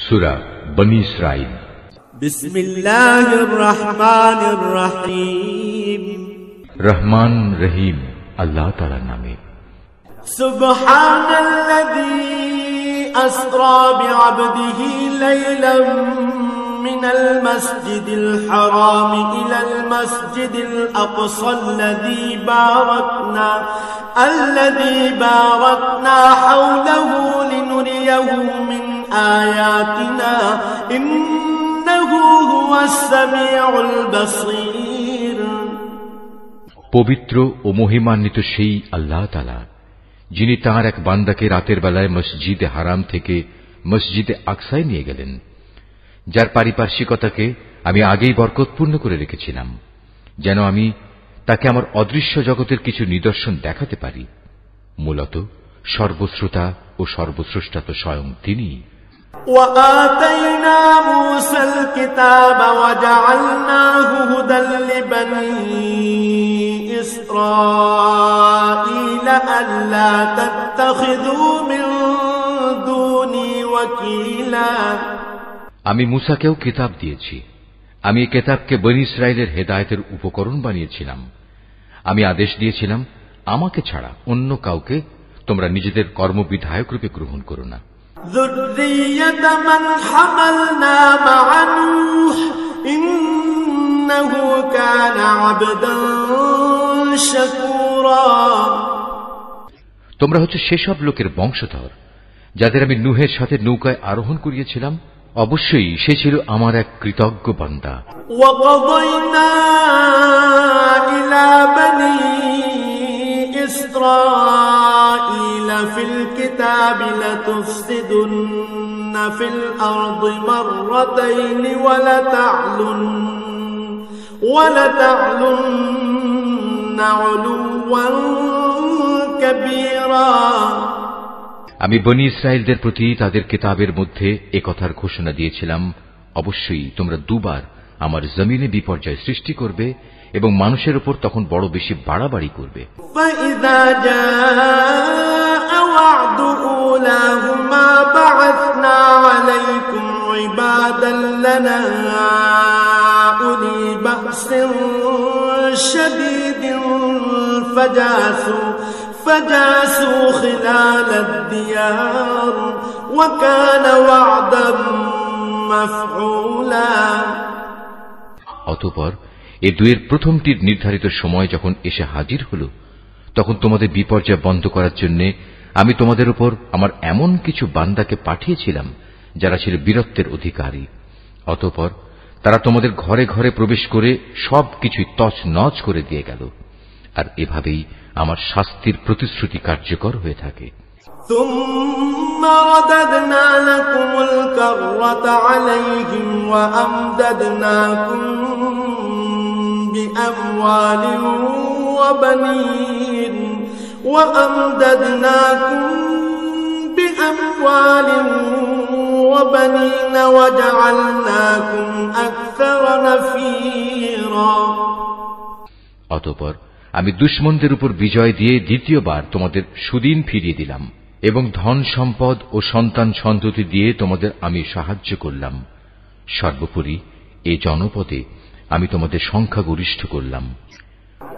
সূরা বনী ইসরাঈল। বিসমিল্লাহির রহমানির রহিম। রহমান রহিম আল্লাহ তাআলার নামে। সুবহানাল্লাযী আসরা বিআবদিহি লাইলাম মিনাল মাসজিদিল হারাম ইলাল মাসজিদিল আকসা الذي باركنا حوله لنريه من آياتنا إنه هو السميع البصير। পবিত্র ও মহিমান্বিত সেই আল্লাহ তাআলা, যিনি তাঁর এক বান্দাকে রাতের বেলায় মসজিদে হারাম থেকে মসজিদে আকসায় নিয়ে গেলেন, যার পারিপার্শ্বিকতাকে আমি আগেই বরকতপূর্ণ করে রেখেছিলাম, যেন আমি তাকে আমার অদৃশ্য জগতের কিছু নিদর্শন দেখাতে পারি। মূলত সর্বশ্রোতা ও সর্বস্রষ্টা তো স্বয়ং তিনি। وآتينا موسى الكتاب وجعلناه هدى لبني إسرائيل ألا تتخذوا من دوني وكيلا। আমি মূসাকেও কিতাব দিয়েছি। আমি এই কিতাবকে বনী ইসরাইলের হেদায়েতের উপকরণ বানিয়েছিলাম। আমি আদেশ দিয়েছিলাম, আমাকে ছাড়া অন্য কাউকে তোমরা নিজেদের কর্মবিধায়ক রূপে গ্রহণ করো না। যুররিয়াতা মান হামালনা মা নূহ ইন্নাহু কানা আবদান শাকুরা। তোমরা হচ্ছে সেসব লোকের বংশধর যাদের আমি নূহের সাথে নৌকায় আরোহণ করিয়েছিলাম। অবশ্যই সে ছিল আমার এক কৃতজ্ঞ বান্দা। وَقَضَيْنَا إِلَى بَنِي إِسْرَائِيلَ فِي الْكِتَابِ لَتُفْسِدُنَّ فِي الْأَرْضِ مَرَّتَيْنِ وَلَتَعْلُنَّ عُلُوًّا كَبِيرًا। আমি বনী ইসরায়েলদের প্রতি তাদের কিতাবের মধ্যে একথার ঘোষণা দিয়েছিলাম, অবশ্যই তোমরা দুবার আমার জমিনে বিপর্যয় সৃষ্টি করবে এবং মানুষের উপর তখন বড় বেশি বাড়াবাড়ি করবে। فَإِذَا جَاءَ وَعْدُ أُولَاهُمَا بَعَثْنَا عَلَيْكُمْ عِبَادًا لَّنَا أُولِي بَأْسٍ شَدِيدٍ فجاسوا خلال الديار وكان وعدا مفعولا। অতঃপর এ দুয়ের প্রথমটির নির্ধারিত সময় যখন এসে হাজির হল, তখন তোমাদের বিপর্যয় বন্ধ করার জন্য আমি তোমাদের উপর আমার এমন কিছু বান্দাকে পাঠিয়েছিলাম যারা ছিল বীরত্বের অধিকারী। অতঃপর তারা তোমাদের ঘরে ঘরে প্রবেশ করে সবকিছুই তছনছ করে দিয়ে গেল। আর এভাবেই আমার শাস্তির প্রতিশ্রুতি কার্যকর হয়ে থাকে। ثم رددنا لكم الكرة عليهم وأمددناكم بأموال وبنين وجعلناكم أكثر نفيرا। অতঃপর আমি দুশমনদের উপর বিজয় দিয়ে দ্বিতীয়বার তোমাদের সুদিন ফিরিয়ে দিলাম এবং ধন সম্পদ ও সন্তান সন্ততি দিয়ে তোমাদের আমি সাহায্য করলাম। সর্বোপরি এই জনপদে আমি তোমাদের সংখ্যাগরিষ্ঠ করলাম।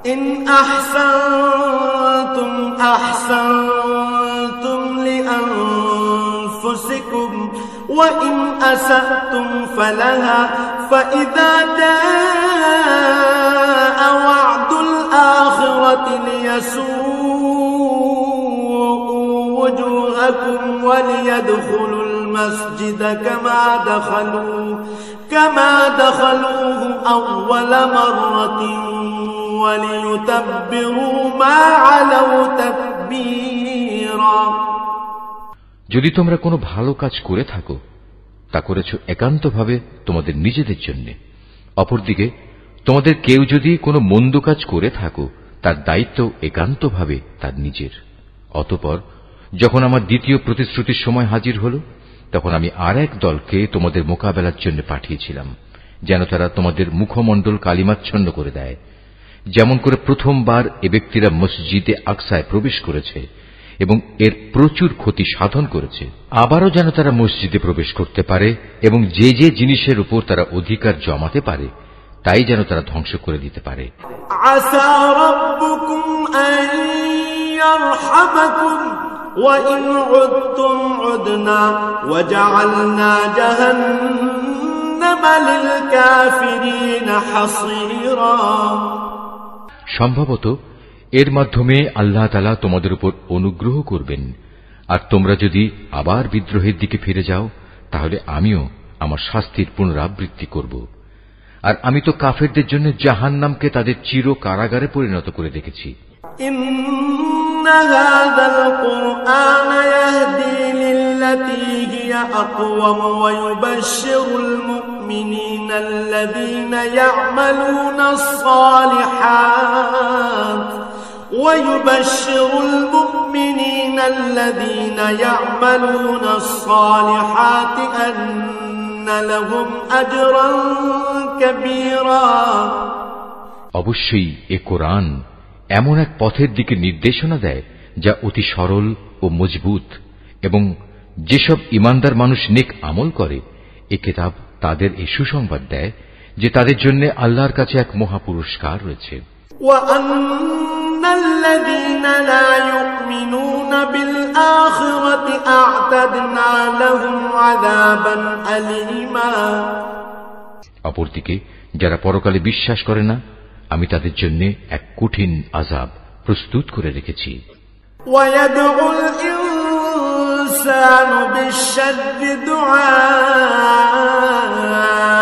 ইন আহসানতুম আহসানতুম লিআনফুসিকুম ওয়া ইন আসাতুম ফালাহা ফাইযা জাআ ওয়া'দুল আখিরাতি লিয়াসু'উ وجوهكم وليدخلوا المسجد كما دخلوه أول مرة وليتبروا ما علوا تتبيرا। যদি তোমরা কোনো ভালো কাজ করে থাকো, তা করেছ একান্তভাবে তোমাদের নিজেদের জন্য। অপরদিকে তোমাদের কেউ যদি কোনো মন্দ কাজ করে থাকো, তার দায়িত্ব একান্তভাবে তার নিজের। অতঃপর যখন আমার দ্বিতীয় প্রতিশ্রুতির সময় হাজির হল, তখন আমি আর এক দলকে তোমাদের মোকাবেলার জন্য পাঠিয়েছিলাম, যেন তারা তোমাদের মুখমণ্ডল কালিমাচ্ছন্ন করে দেয়। যেমন করে প্রথমবার এ ব্যক্তিরা মসজিদে আকসায় প্রবেশ করেছে, এবং এর প্রচুর ক্ষতি সাধন করেছে। আবারও যেন তারা মসজিদে প্রবেশ করতে পারে এবং যে যে জিনিসের উপর তারা অধিকার জমাতে পারে তাই যেন তারা ধ্বংস করে দিতে পারে। আসা রাব্বুকুম আন ইয়ারহামাকুম ওয়া ইন উদতুম উদনা ওয়া জাআলনা জাহান্নামা লিল কাফিরিন হাসীরা। সম্ভবত এর মাধ্যমে আল্লাহ তাআলা তোমাদের উপর অনুগ্রহ করবেন, আর তোমরা যদি আবার বিদ্রোহের দিকে ফিরে যাও তাহলে আমিও আমার শাস্তির পুনরাবৃত্তি করব। আর আমি তো কাফেরদের জন্য জাহান্নামকে তাদের চির কারাগারে পরিণত করে রেখেছি। ইন্না হাযাল কুরআন ইয়াহদি লিল্লাতী হিয়া আকওয়াম ওয়া ইউবাশশিরুল মুমিনিনা আল্লাযীনা ইয়া'মালুনাস সালিহাত ويبشر المؤمنين الذين يعملون الصالحات أن لهم أجرا كبيرا। অবশ্যই এ কোরআন এমন এক পথের দিকে নির্দেশনা দেয় যা অতি সরল ও মজবুত, এবং যেসব ঈমানদার মানুষ নেক আমল করে এ কিতাব তাদের এই সুসংবাদ দেয় যে তাদের জন্য আল্লাহর কাছে এক মহা পুরস্কার রয়েছে। الذين لا يؤمنون بالآخرة أعتدنا لهم عذابا أليما। অপরদিকে যারা পরকালে বিশ্বাস করে না আমি তাদের জন্য এক কঠিন আযাব প্রস্তুত করে রেখেছি। ويدعو الإنسان بالشر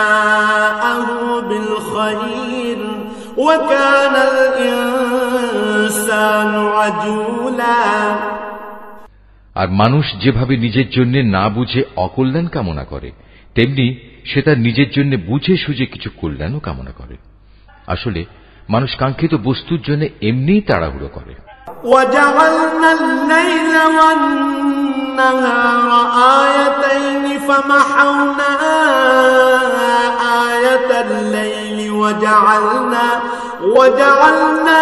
دعاءه بالخير وكان الإنسان عجولا। আর মানুষ যেভাবে নিজের জন্য না বুঝে অকল্যাণ কামনা করে তেমনি সে তার নিজের জন্য বুঝে সুঝে কিছু কল্যাণও কামনা করে। আসলে মানুষ কাঙ্ক্ষিত বস্তুর জন্য এমনিই তাড়াহুড়ো করে। وجعلنا الليل والنهار آيتين فمحونا آية الليل وجعلنا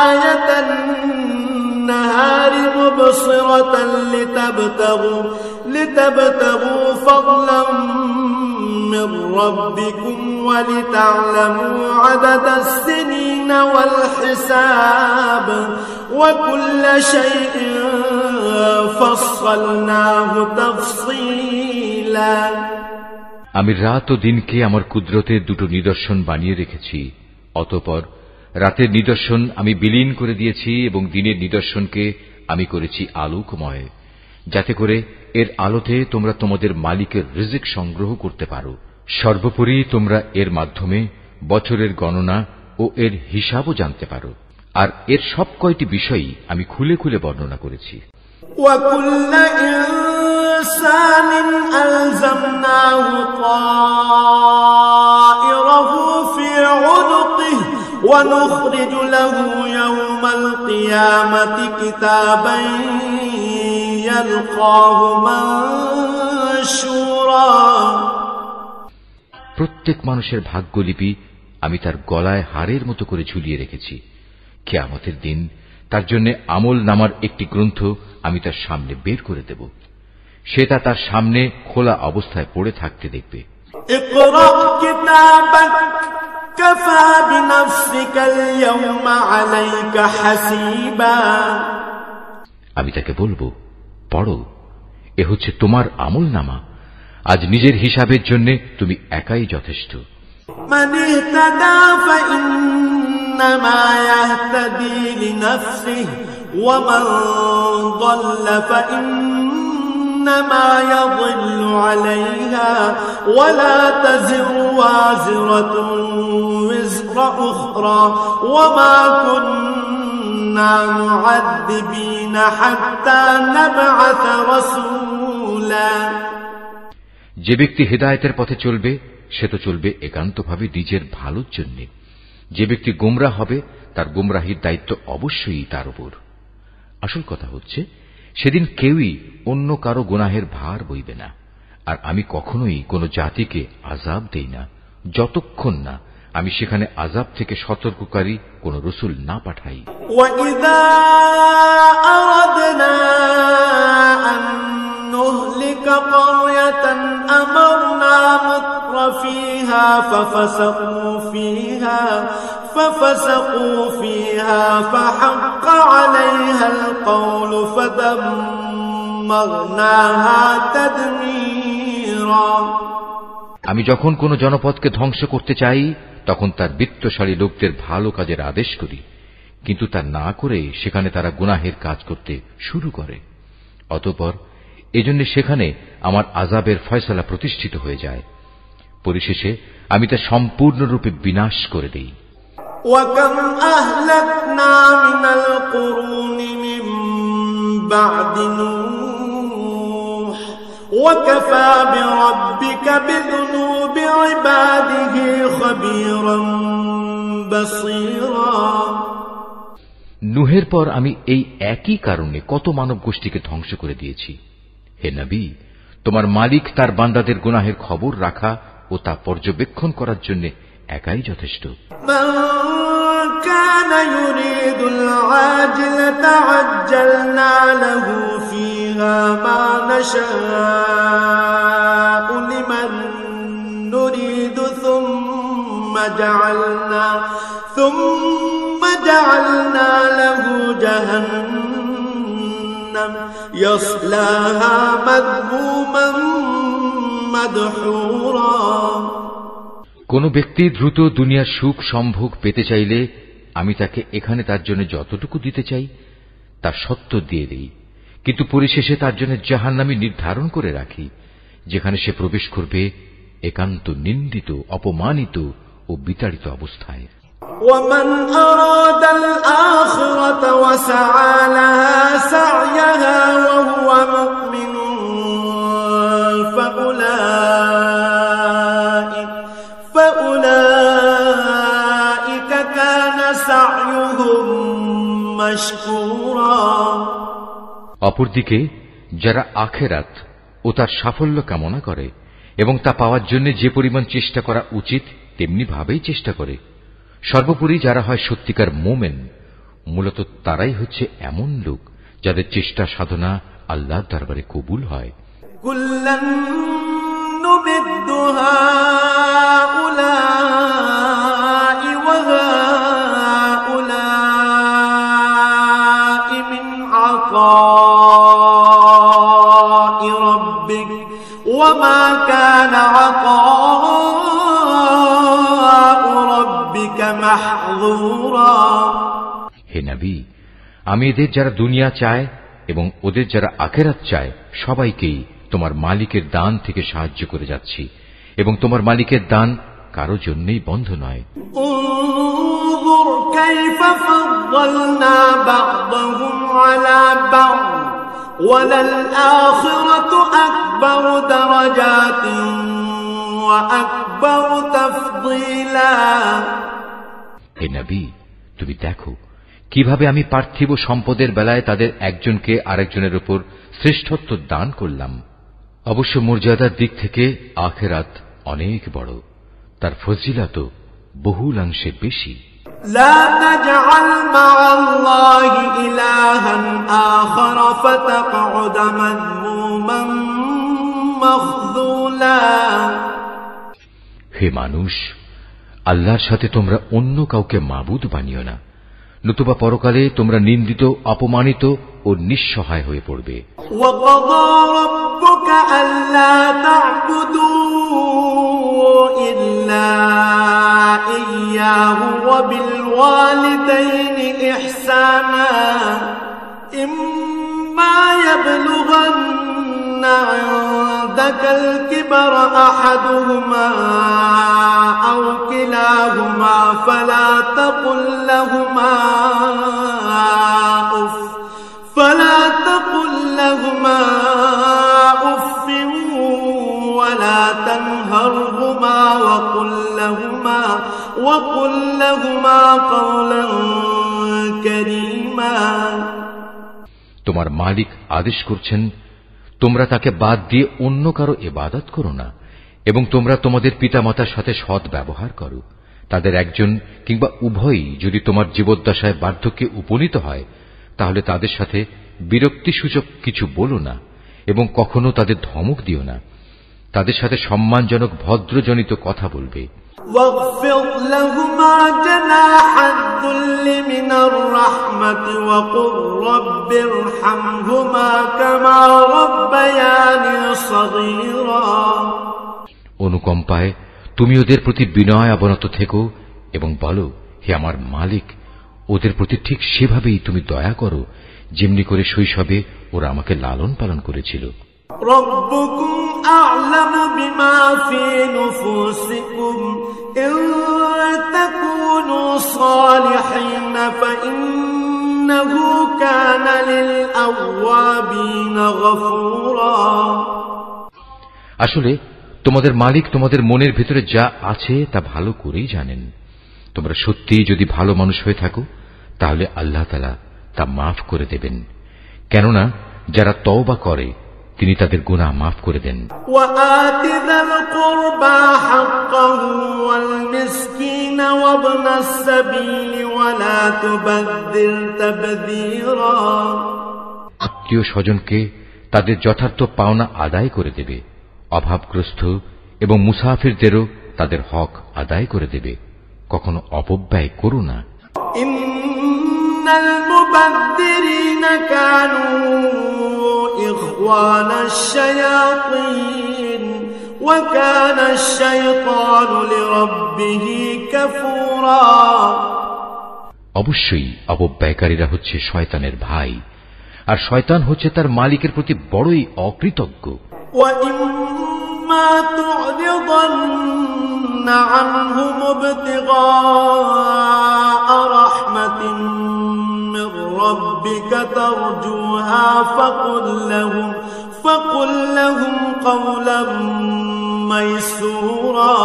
آية النهار مبصرة لتبتغوا فضلا من ربكم ولتعلموا عدد السنين والحساب وكل شيء فصلناه تفصيلا। আমি রাত ও দিনকে আমার কুদরতের দুটো নিদর্শন বানিয়ে রেখেছি, অতঃপর রাতের নিদর্শন আমি বিলীন করে দিয়েছি এবং দিনের নিদর্শনকে আমি করেছি আলোকময়, যাতে করে এর আলোতে তোমরা তোমাদের মালিকের রিজিক সংগ্রহ করতে পারো। সর্বোপরি তোমরা এর মাধ্যমে বছরের গণনা ও এর হিসাবও জানতে পারো। আর এর সব কয়টি বিষয়ই আমি খুলে খুলে বর্ণনা করেছি। وَكُلَّ إِنسَانٍ أَلْزَمْنَاهُ طَائِرَهُ فِي عُنُقِهِ وَنُخْرِجُ لَهُ يَوْمَ الْقِيَامَةِ كِتَابًا يَلْقَاهُ مَنشُورًا। প্রত্যেক মানুষের ভাগ্যলিপি আমি তার গলায় হারের মতো করে ঝুলিয়ে রেখেছি। কিয়ামতের দিন তার জন্য আমল নামার একটি গ্রন্থ আমি তার সামনে বের করে দেব। সে তা তার সামনে খোলা অবস্থায় পড়ে থাকতে দেখবে। اقرأ كتابك كفى بنفسك اليوم عليك حسيبا। আমি তাকে বলবো, পড়ো, এ হচ্ছে তোমার আমল নামা, আজ নিজের হিসাবের জন্য তুমি একাই যথেষ্ট। من اهتدى فإنما يهتدي لنفسه ومن ضل فإنما يضل عليها ولا تزر وازرة وزر أخرى وما كنا معذبين حتى نبعث رسولا। যে ব্যক্তি হেদায়েতের পথে চলবে সে তো চলবে একান্তভাবে নিজের ভালোর জন্য। যে ব্যক্তি গোমরাহ হবে তার গোমরাহির দায়িত্ব অবশ্যই তার উপর। আসল কথা হচ্ছে সেদিন কেউই অন্য কারো গুনাহের ভার বইবে না। আর আমি কখনোই কোনো জাতিকে আযাব দেই না যতক্ষণ না আমি সেখানে আযাব থেকে সতর্ককারী কোন রাসূল না পাঠাই। وَإِذَا أَرَدْنَا أَن نُّهْلِكَ قَرْيَةً أَمَرْنَا مُتْرَفِيهَا فَفَسَقُوا فِيهَا فَحَقَّ عَلَيْهَا الْقَوْلُ فَدَمَّرْنَاهَا تَدْمِيرًا। আমি যখন কোন জনপদকে ধ্বংস করতে চাই তখন তার বিত্তশালী লোকদের ভালো কাজের আদেশ করি, কিন্তু তা না করে সেখানে তারা গুনাহের কাজ করতে শুরু করে। অতঃপর এজন্য সেখানে আমার আযাবের ফয়সালা প্রতিষ্ঠিত হয়ে যায়। পরিশেষে আমি তা সম্পূর্ণরূপে বিনাশ করে দেই। وَكَمْ أَهْلَكْنَا مِنَ الْقُرُونِ مِنْ بَعْدِ نُوحٍ وَكَفَى بِرَبِّكَ بِذُنُوبِ عِبَادِهِ خَبِيرًا بَصِيرًا। নূহের পর আমি এই একই কারণে কত মানব গোষ্ঠীকে ধ্বংস করে দিয়েছি। হে নবী, তোমার মালিক তার বান্দাদের গুনাহের খবর রাখা ও তা পর্যবেক্ষণ করার জন্য একাই যথেষ্ট। من كان يريد العاجلة عجلنا له فيها ما نشاء لمن نريد ثم جعلنا له جهنم يصلاها مذموما مدحورا। কোন ব্যক্তি দ্রুত দুনিয়ার সুখ সম্ভোগ পেতে চাইলে আমি তাকে এখানে তার জন্য যতটুকু দিতে চাই তা সত্য দিয়ে দেই, কিন্তু পরিশেষে তার জন্য জাহান্নামী নির্ধারণ করে রাখি, যেখানে সে প্রবেশ করবে একান্ত নিন্দিত, অপমানিত ও বিতাড়িত অবস্থায়। ومن أراد الآخرة وسعى لها سعيها وهو مؤمن فأولئك كان سعيهم مشكورا। অপরদিকে যারা আখিরাত ও তার সাফল্য কামনা করে এবং তা পাওয়ার জন্য যে পরিমাণ চেষ্টা করা উচিত তেমনি ভাবেই চেষ্টা করে, সর্বোপরি যারা হয় সত্যিকার মোমেন, মূলত তারাই হচ্ছে এমন লোক যাদের চেষ্টা সাধনা আল্লাহর দরবারে কবুল হয়। কুল্লান নুমিদ্দু হাউলাই ওয়া হাউলাই মিন আতাই রাব্বিক ওয়া মা কানা হে নবী, আমি এদের যারা দুনিয়া চায় এবং ওদের যারা আখিরাত চায় সবাইকেই তোমার মালিকের দান থেকে সাহায্য করে যাচ্ছি, এবং তোমার মালিকের দান কারো জন্যই বন্ধ নয়। انظر كيف فضلنا بعضهم على بعض وللآخرة أكبر درجات وأكبر تفضيلا। হে নবী, তুমি দেখো কিভাবে আমি পার্থিব সম্পদের বেলায় তাদের একজনকে আরেকজনের উপর শ্রেষ্ঠত্ব দান করলাম। অবশ্য মর্যাদার দিক থেকে আখিরাত অনেক বড়, তার ফজিলত বহুলাংশে বেশি। لا تجعل مع الله إلها آخر فتقعد مذموما مخذولا। হে মানুষ, আল্লাহর সাথে তোমরা অন্য কাউকে মাবুদ বানিও না, নতুবা পরকালে তোমরা নিন্দিত, অপমানিত ও নিঃসহায় হয়ে পড়বে। وَقَضَى رَبُّكَ أَلَّا تَعْبُدُوا إِلَّا إِيَّاهُ وَبِالْوَالِدَيْنِ إِحْسَانًا إِمَّا يَبْلُغَنَّ عِندَكَ الْكِبَرَ أَحَدُهُمَا أَوْ كِلَاهُمَا فَلَا تَقُل لَّهُمَا أُفٍّ ولا تنهرهما وقل لهما قولا كريما। তোমার মালিক আদেশ করছেন, তোমরা তাকে বাদ দিয়ে অন্য কারো ইবাদত করো না, এবং তোমরা তোমাদের পিতামাতার সাথে সৎ ব্যবহার করো, তাদের একজন কিংবা উভয়ই যদি তোমার জীবদ্দশায় বার্ধক্যে উপনীত হয়, তাহলে তাদের সাথে বিরক্তিসূচক কিছু বলো না এবং কখনো তাদের ধমক দিও না। তাদের সাথে সম্মানজনক ভদ্রজনিত কথা বলবে। واخفض لهما جناح الذل من الرحمة وقل رب ارحمهما كما ربياني صغيرا। অনুকম্পায় তুমি ওদের প্রতি বিনয় অবনত থেকো এবং বলো, হে আমার মালিক, ওদের প্রতি ঠিক সেভাবেই তুমি দয়া করো যেমনি করে শৈশবে ওরা আমাকে লালন পালন করেছিল। ربكم أعلم بما في نفوسكم إن تكونوا صالحين فإنه كان للأوابين غفورا। আসলে তোমাদের মালিক তোমাদের মনের ভিতরে যা আছে তা ভালো করেই জানেন। তোমরা সত্যিই যদি ভালো মানুষ হয়ে থাকো তাহলে আল্লাহ তাআলা তা মাফ করে দেবেন, কেননা যারা তওবা করে তিনি তাদের গুনাহ মাফ করে দেন। وآت ذا القربى حقه والمسكين وابن السبيل ولا تبذر تبذيرا। আত্মীয় স্বজনকে তাদের যথার্থ পাওনা আদায় করে দেবে, অভাবগ্রস্ত এবং মুসাফিরদেরও তাদের হক আদায় করে দেবে, কখনো অপব্যয় করো না। ইন্নাল মুবাদদিরিনা কানু ইখওয়ানাশ শায়াতিন ওয়া কানাশ শাইতানু লিরাব্বিহি কাফুরা। অবশ্যই অপব্যয়কারীরা হচ্ছে শয়তানের ভাই, আর শয়তান হচ্ছে তার মালিকের প্রতি বড়ই অকৃতজ্ঞ। وَإِمَّا تُعْرِضَنَّ عَنْهُمُ ابْتِغَاءَ رَحْمَةٍ مِّن رَّبِّكَ تَرْجُوهَا فَقُل لَّهُمْ قَوْلًا مَّيْسُورًا।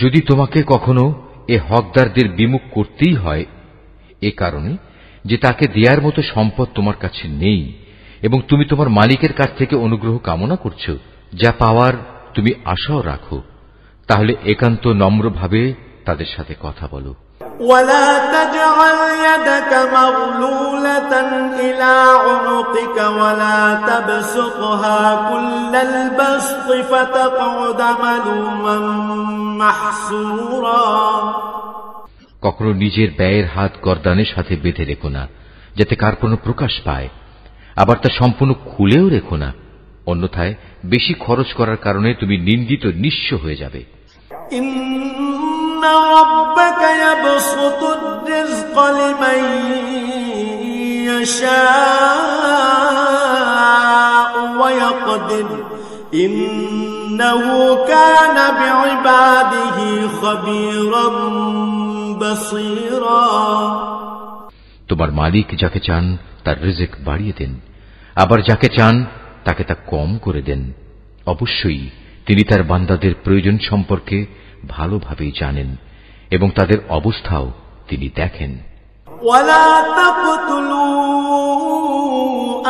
যদি তোমাকে কখনো এ হকদারদের বিমুখ করতেই হয়, এ কারণে যে তাকে দেয়ার মতো সম্পদ তোমার কাছে নেই এবং তুমি তোমার মালিকের কাছ থেকে অনুগ্রহ কামনা করছো, যা পাওয়ার তুমি আশাও রাখো, তাহলে একান্ত নম্রভাবে তাদের সাথে কথা বলো। ولا تجعل يدك مغلولة إلى عنقك ولا تبسطها كل البسط فتقعد ملوما محسورا। কখনো নিজের ব্যয়ের হাত গর্দানের সাথে বেঁধে রেখো না, যাতে কার কোনো প্রকাশ পায়, আবার তা সম্পূর্ণ খুলেও রেখো না, অন্যথায় বেশি খরচ করার কারণে তুমি নিন্দিত নিঃস্ব হয়ে যাবে। ইন্না রাব্বাকা ইয়াবসুতুর রিজকা লিমান ইয়াশাউ ওয়া ইয়াকদির ইন্নাহু কানা বিইবাদিহি খাবীরান বাসীরা। তোমার মালিক যাকে চান তার রিজিক বাড়িয়ে দেন, আবার যাকে চান তাকে তা কম করে দেন। অবশ্যই তিনি তার বান্দাদের প্রয়োজন সম্পর্কে ভালোভাবেই জানেন এবং তাদের অবস্থাও তিনি দেখেন। ওয়ালা তাকতুলু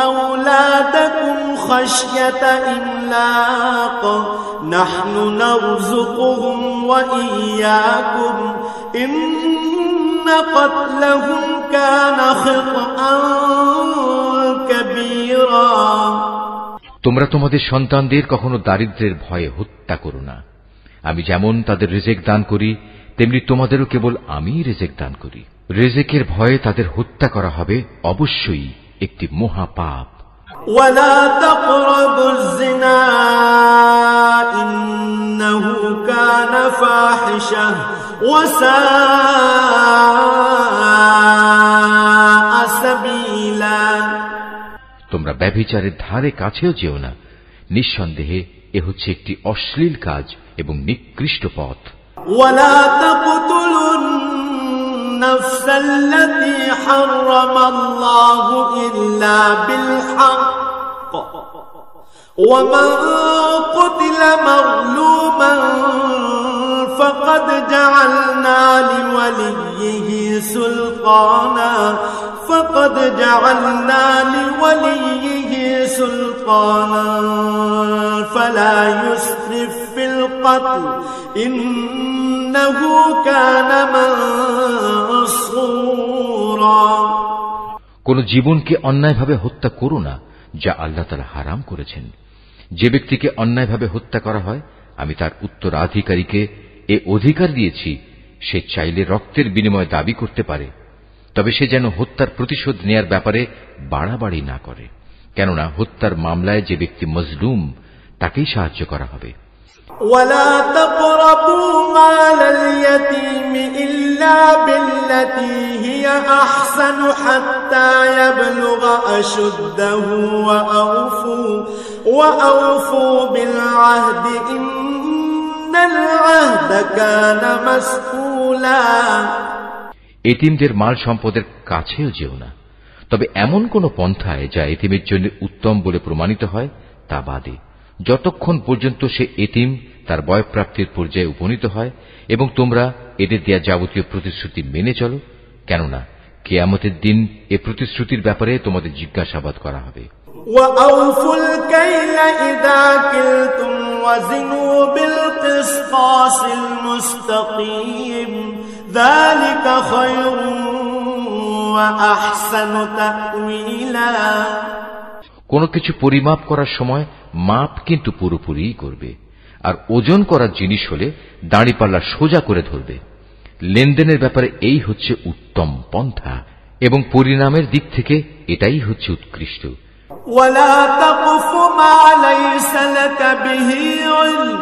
আওলাদাকুম খাশয়াতা ইমলাক নাহনু নারযুকুহুম ওয়া ইয়্যাকুম ইন্না ক্বাতলাহুম কানা খিতআন কাবীরা। তোমরা তোমাদের সন্তানদের কখনো দারিদ্র্যের ভয়ে হত্যা করো না। আমি যেমন তাদের রিজিক দান করি, তেমনি তোমাদেরও কেবল আমিই রিজিক দান করি। রিজিকের ভয়ে তাদের হত্যা করা হবে অবশ্যই একটি মহাপাপ। ওয়ালা তাকরাবুজ জিনা ইন্নাহু কানা ফাহিশা ওয়া সাআ সাবিলা। তোমরা ব্যভিচারের ধারে কাছেও যেও না, নিঃসন্দেহে এ হচ্ছে একটি অশ্লীল কাজ এবং নিকৃষ্ট পথ। ওয়ালা তাকতুলুন নাফসাল্লাতী হারামাল্লাহু ইল্লা বিল হক ওয়া মান কুতিলা মাযলুমান ফাকাদ জাআলনা লিওয়ালিয়্যিহি সুলতানা فقد جعلنا لوليه سلطانا سلطانا فلا يسرف في القتل إنه كان منصورا। কোন জীবনকে অন্যায়ভাবে হত্যা করো না যা আল্লাহ তাআলা হারাম করেছেন। যে ব্যক্তিকে অন্যায়ভাবে হত্যা করা হয় আমি তার উত্তরাধিকারীকে এ অধিকার দিয়েছি, সে চাইলে রক্তের বিনিময়ে দাবি করতে পারে, তবে সে যেন হত্যার প্রতিশোধ নেয়ার ব্যাপারে বাড়াবাড়ি না করে, কেননা হত্যার মামলায় যে ব্যক্তি মজলুম তাকেই সাহায্য করা হবে। ولا تقربوا مال اليتيم إلا بالتي هي أحسن حتى يبلغ أشده وأوفوا بالعهد إن العهد كان مسؤولا। এতিমদের মাল সম্পদের কাছেও যেও না, তবে এমন কোন পন্থায় যা এতিমের জন্য উত্তম বলে প্রমাণিত হয় তা বাদে, যতক্ষণ পর্যন্ত সে এতিম তার বয়প্রাপ্তির পর্যায়ে উপনীত হয়, এবং তোমরা এদের দেয়া যাবতীয় প্রতিশ্রুতি মেনে চলো, কেননা কিয়ামতের দিন এ প্রতিশ্রুতির ব্যাপারে তোমাদের জিজ্ঞাসাবাদ করা হবে। وَأَوْفُوا الْكَيْلَ إِذَا كِلْتُمْ وَزِنُوا بِالْقِسْطَاسِ الْمُسْتَقِيمِ ذَلِكَ خَيْرٌ وَأَحْسَنُ تَأْوِيلًا। কোনো কিছু পরিমাপ করার সময় মাপ কিন্তু পুরোপুরিই করবে, আর ওজন করার জিনিস হলে দাঁড়িপাল্লা সোজা করে ধরবে। লেনদেনের ব্যাপারে এই হচ্ছে উত্তম পন্থা, এবং পরিণামের দিক থেকে এটাই হচ্ছে উৎকৃষ্ট। ولا تقف ما ليس لك به علم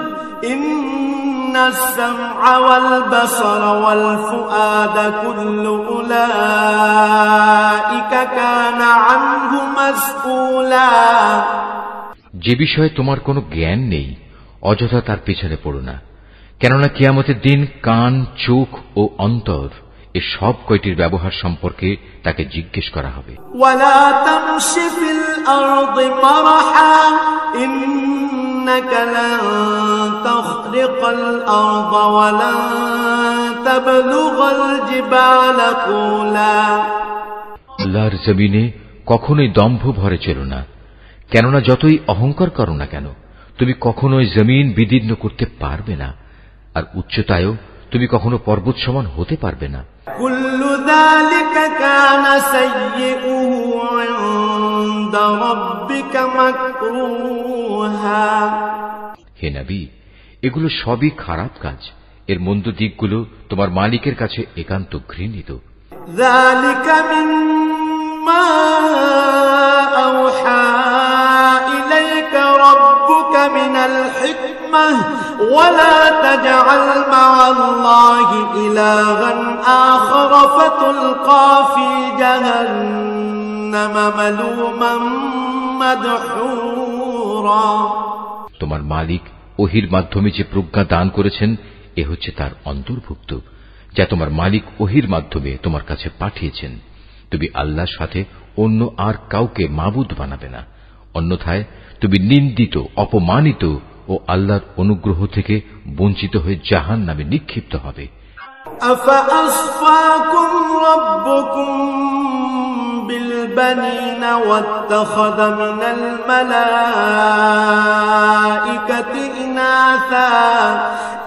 إن السمع والبصر والفؤاد كل أولئك كان عنه مسؤولا। যে বিষয়ে তোমার কোনো জ্ঞান নেই অযথা তার পেছনে পড়ো না, কেননা কিয়ামতের দিন কান, চোখ ও অন্তর এ সব কয়টির ব্যবহার সম্পর্কে তাকে জিজ্ঞেস করা হবে। ولا تمش في الأرض مرحا إنك لن تخرق الأرض ولن تبلغ الجبال طولا। আল্লাহর জমিনে কখনোই দম্ভ ভরে চলো না, কেননা যতই অহংকার করো না কেন তুমি কখনোই জমিন বিদীর্ণ করতে পারবে না, আর উচ্চতায়ও তুমি কখনো পর্বত সমান হতে পারবে না। كل ذلك كان سيئه عند ربك مكروها। হে নবী, এগুলো সবই খারাপ কাজ, এর মন্দ দিকগুলো তোমার মালিকের কাছে একান্ত ঘৃণিত। ذلك مما أوحى إليك ربك من الحكمة ولا تجعل مع الله إلها آخر فتلقى في جهنم ملوما مدحورا। তোমার মালিক ওহির মাধ্যমে যে প্রজ্ঞা দান করেছেন এ হচ্ছে তার অন্তর্ভুক্ত, যা তোমার মালিক ওহির মাধ্যমে তোমার কাছে পাঠিয়েছেন। তুমি আল্লাহর সাথে অন্য আর কাউকে মাবুদ বানাবে না, অন্যথায় তুমি নিন্দিত, অপমানিত ও আল্লাহর অনুগ্রহ থেকে বঞ্চিত হয়ে জাহান্নামে নিক্ষিপ্ত হবে। أفأصفاكم ربكم بالبنين واتخذ من الملائكة إناثا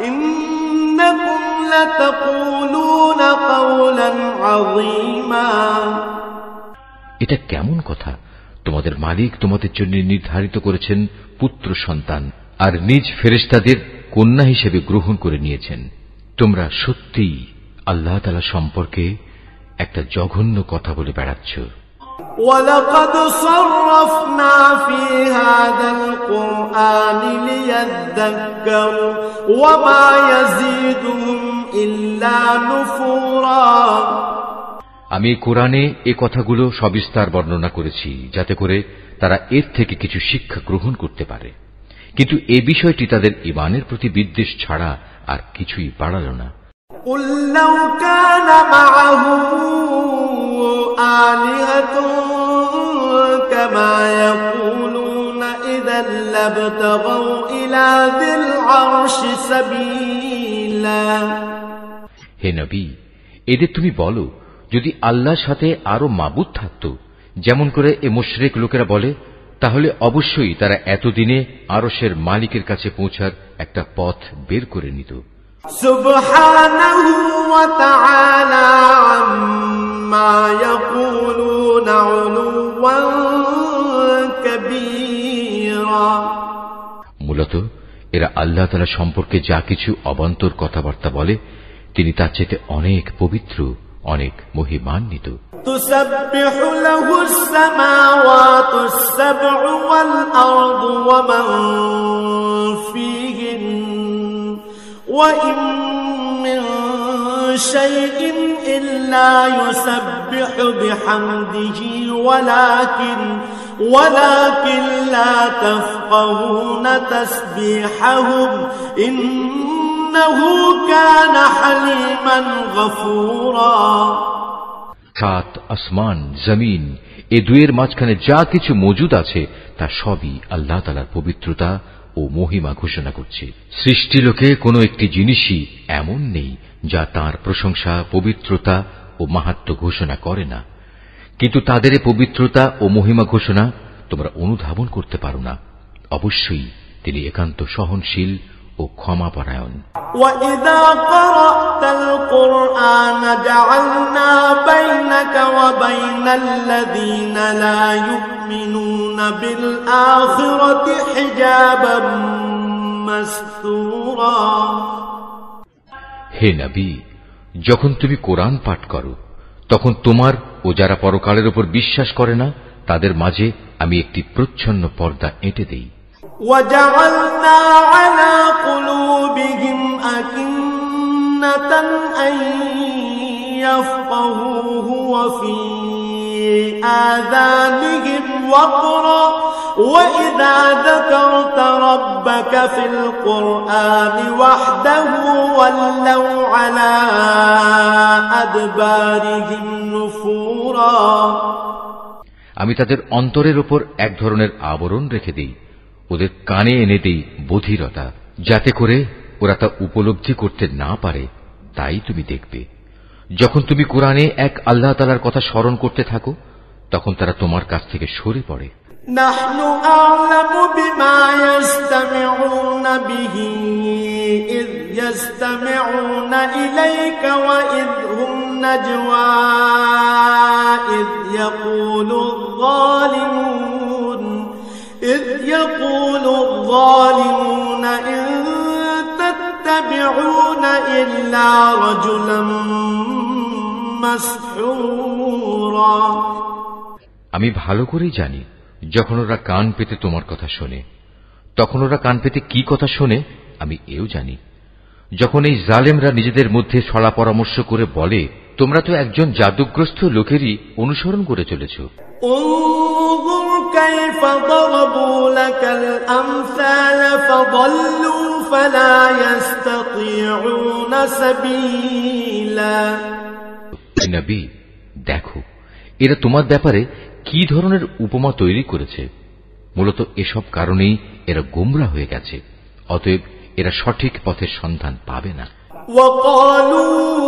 إنكم لتقولون قولا عظيما। এটা কেমন কথা? তোমাদের মালিক তোমাদের জন্য নির্ধারিত করেছেন পুত্র সন্তান, আর নিজ ফেরেশতাদের কন্যা হিসেবে গ্রহণ করে নিয়েছেন। তোমরা সত্যিই আল্লাহ তাআলা সম্পর্কে একটা জঘন্য কথা বলে বেড়াচ্ছ। وَلَقَدْ صَرَّفْنَا فِي هَذَا الْقُرْآنِ لِيَذَّكَّرُوا وَمَا يَزِيدُهُمْ إِلَّا نُفُورًا। আমি কোরআনে এ কথাগুলো সবিস্তার বর্ণনা করেছি যাতে করে তারা এর থেকে কিছু শিক্ষা গ্রহণ করতে পারে, কিন্তু এ বিষয়টি তাদের ঈমানের প্রতি বিদ্বেষ ছাড়া আর কিছুই বাড়াল না। قُل لَّوْ كَانَ مَعَهُ آلِهَةٌ كَمَا يَقُولُونَ إِذًا لَّابْتَغَوْا إِلَىٰ ذِي الْعَرْشِ سَبِيلًا। হে নবী, এদের তুমি বলো, যদি আল্লাহর সাথে আরো মাবুদ থাকত যেমন করে এ মুশরিক লোকেরা বলে, তাহলে অবশ্যই তারা এতদিনে আরশের মালিকের কাছে পৌঁছার একটা পথ বের করে নিত। সুবহানাহু ওয়া তাআলা আম্মা ইয়াকুলুনা উলুওয়ান কাবীরা। মূলত এরা আল্লাহ তাআলা সম্পর্কে যা কিছু অবান্তর কথাবার্তা বলে তিনি তার চেয়ে অনেক পবিত্র, অনেক মহিমান্বিত। তুসাব্বিহু লাহুস সামাওয়াতুস সাব'উ ওয়াল আরদু ওয়া মান ফীহিন ওয়া ইন মিন শাইইন ইল্লা ইউসাব্বিহু বিহামদিহি ওয়ালাকিন লা তাফকাহুনা তাসবিহাহুম ইন্নাহু কানা হালিমান গফুরা। সাত আসমান, জমিন, এ দুয়ের মাঝখানে যা কিছু মজুদ আছে তা সবই আল্লাহ তাআলার পবিত্রতা ও মহিমা ঘোষণা করছে। সৃষ্টিলোকে কোনো একটি জিনিসই এমন নেই যা তার প্রশংসা, পবিত্রতা ও মাহাত্ম্য ঘোষণা করে না, কিন্তু তাদের পবিত্রতা ও মহিমা ঘোষণা তোমরা অনুধাবন করতে পারো না। অবশ্যই তিনি একান্ত সহনশীল ও ক্ষমাপরায়ণ। وَإِذَا قَرَأْتَ الْقُرْآنَ جَعَلْنَا بَيْنَكَ وَبَيْنَ الَّذِينَ لَا يُؤْمِنُونَ بِالْآخِرَةِ حِجَابًا مَسْتُورًا। হে নবী, যখন তুমি কোরআন পাঠ করো তখন তোমার ও যারা পরকালের উপর বিশ্বাস করে না তাদের মাঝে আমি একটি প্রচ্ছন্ন পর্দা এঁটে দেই। وَجَعَلْنَا عَلَى قُلُوبِهِمْ أَكِنَّةً أَن يَفْقَهُوهُ وَفِي آذَانِهِمْ وَقْرًا وَإِذَا ذَكَرْتَ رَبَّكَ فِي الْقُرْآنِ وَحْدَهُ وَلَّوْا عَلَى أَدْبَارِهِمْ نُفُورًا। আমি তাদের অন্তরের উপর এক ধরনের আবরণ রেখে দেই, ওদের কানে এনে দেই বধিরতা, যাতে করে ওরা তা উপলব্ধি করতে না পারে। তাই তুমি দেখবে যখন তুমি কোরআনে এক আল্লাহ তাআলার কথা স্মরণ করতে থাকো তখন তারা তোমার কাছ থেকে সরে পড়ে। নাহনু আ'লামু বিমা ইয়াসতামিউনা বিহি ইয ইয়াসতামিউনা ইলাইকা ওয়া ইয হুম নাজওয়া ইয ইয়াকুলু الظالمون إن تتبعون إلا رجلا مسحورا। আমি ভালো করেই জানি যখন ওরা কান পেতে তোমার কথা শোনে তখন ওরা কান পেতে কি কথা শোনে আমি এও জানি। যখন এই জালেমরা নিজেদের মধ্যে ছড়া পরামর্শ করে বলে তোমরা তো একজন জাদুগ্রস্ত লোকেরই অনুসরণ করে চলেছ। انظر كيف ضربوا لك الأمثال فضلوا فلا يستطيعون سبيلا। নবী, দেখো এরা তোমার ব্যাপারে কি ধরনের উপমা তৈরি করেছে। মূলত এসব কারণেই এরা গোমরা হয়ে গেছে, অতএব এরা সঠিক পথের সন্ধান পাবে না। وقالوا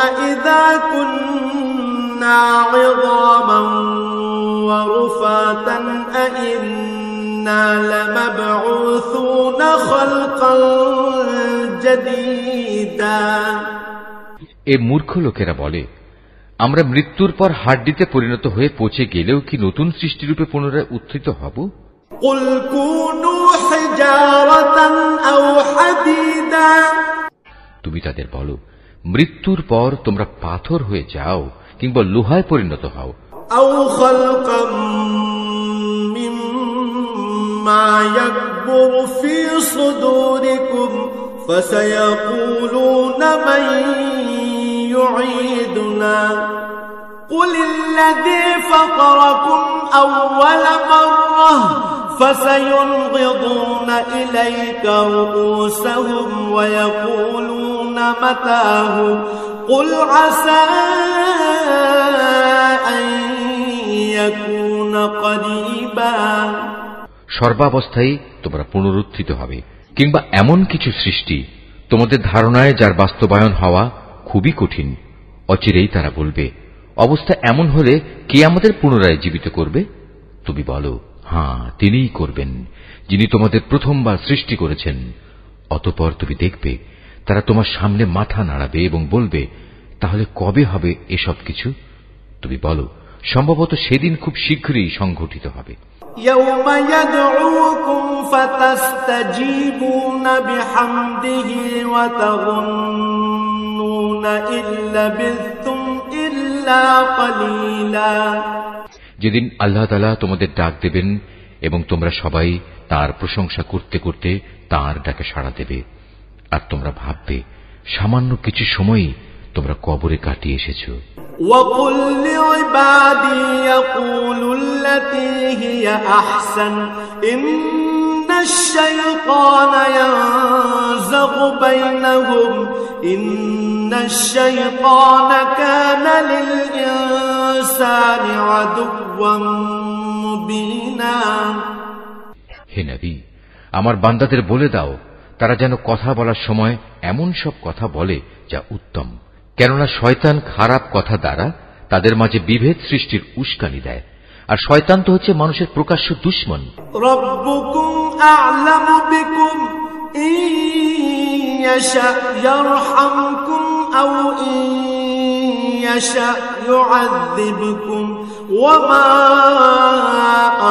أإذا كنا عظاما ورفاتا أإنا لمبعوثون خلقا جديدا। এ মূর্খ লোকেরা বলে আমরা মৃত্যুর পর হাড্ডিতে পরিণত হয়ে পচে গেলেও কি নতুন সৃষ্টিরূপে পুনরায় উত্থিত হব? قل كونوا حجارة أو حديدا। তুমি তাদের বলো মৃত্যুর পর তোমরা পাথর হয়ে যাও কিংবা লোহায় পরিণত হও। أو خلقا مما يكبر في صدوركم فسيقولون من يعيدنا قل الذي فطركم أول مرة فسينغضون إليك رؤوسهم ويقولون متاه قل عسى أن يكون قريبا। সর্বাবস্থায় তোমরা পুনরুত্থিত হবে কিংবা এমন কিছু সৃষ্টি তোমাদের ধারণায় যার বাস্তবায়ন হওয়া খুবই কঠিন। অচিরেই তারা বলবে অবস্থা এমন হলে কে আমাদের পুনরায় জীবিত করবে? তুমি বলো, হ্যাঁ, তিনিই করবেন, যিনি তোমাদের প্রথমবার সৃষ্টি করেছেন। অতঃপর তুমি দেখবে তারা তোমার সামনে মাথা নাড়াবে এবং বলবে, তাহলে কবে হবে এসব কিছু? তুমি বলো, সম্ভবত সেদিন খুব শীঘ্রই সংঘটিত হবে। يوم يدعوكم فتستجيبون بحمده وتظنون إن لبثتم إلا قليلا। যেদিন আল্লাহ তাআলা তোমাদের ডাক দেবেন এবং তোমরা সবাই তার প্রশংসা করতে করতে তার ডাকে সাড়া দেবে, আর তোমরা ভাববে সামান্য কিছু সময়ই তোমরা কবরে কাটিয়ে এসেছো। وَقُلْ لِعِبَادِي يَقُولُوا الَّتِي هِيَ أَحْسَنُ إِنَّ الشَّيْطَانَ يَنزَغُ بَيْنَهُمْ إِنَّ الشَّيْطَانَ كَانَ لِلْإِنسَانِ عَدُوًّا مُبِينًا। হে নবী, আমার বান্দাদের বলে দাও তারা যেন কথা বলার সময় এমন সব কথা বলে যা উত্তম, কেননা শয়তান খারাপ কথা দ্বারা তাদের মাঝে বিভেদ সৃষ্টির উস্কানি দেয়, আর শয়তান তো হচ্ছে মানুষের প্রকাশ্য দুশমন। রব্বুকুম আ'লামু বিকুম ইন ইয়াশা ইয়ারহামকুম আও ইন ইয়াশা ইউআযযিবকুম ওয়া মা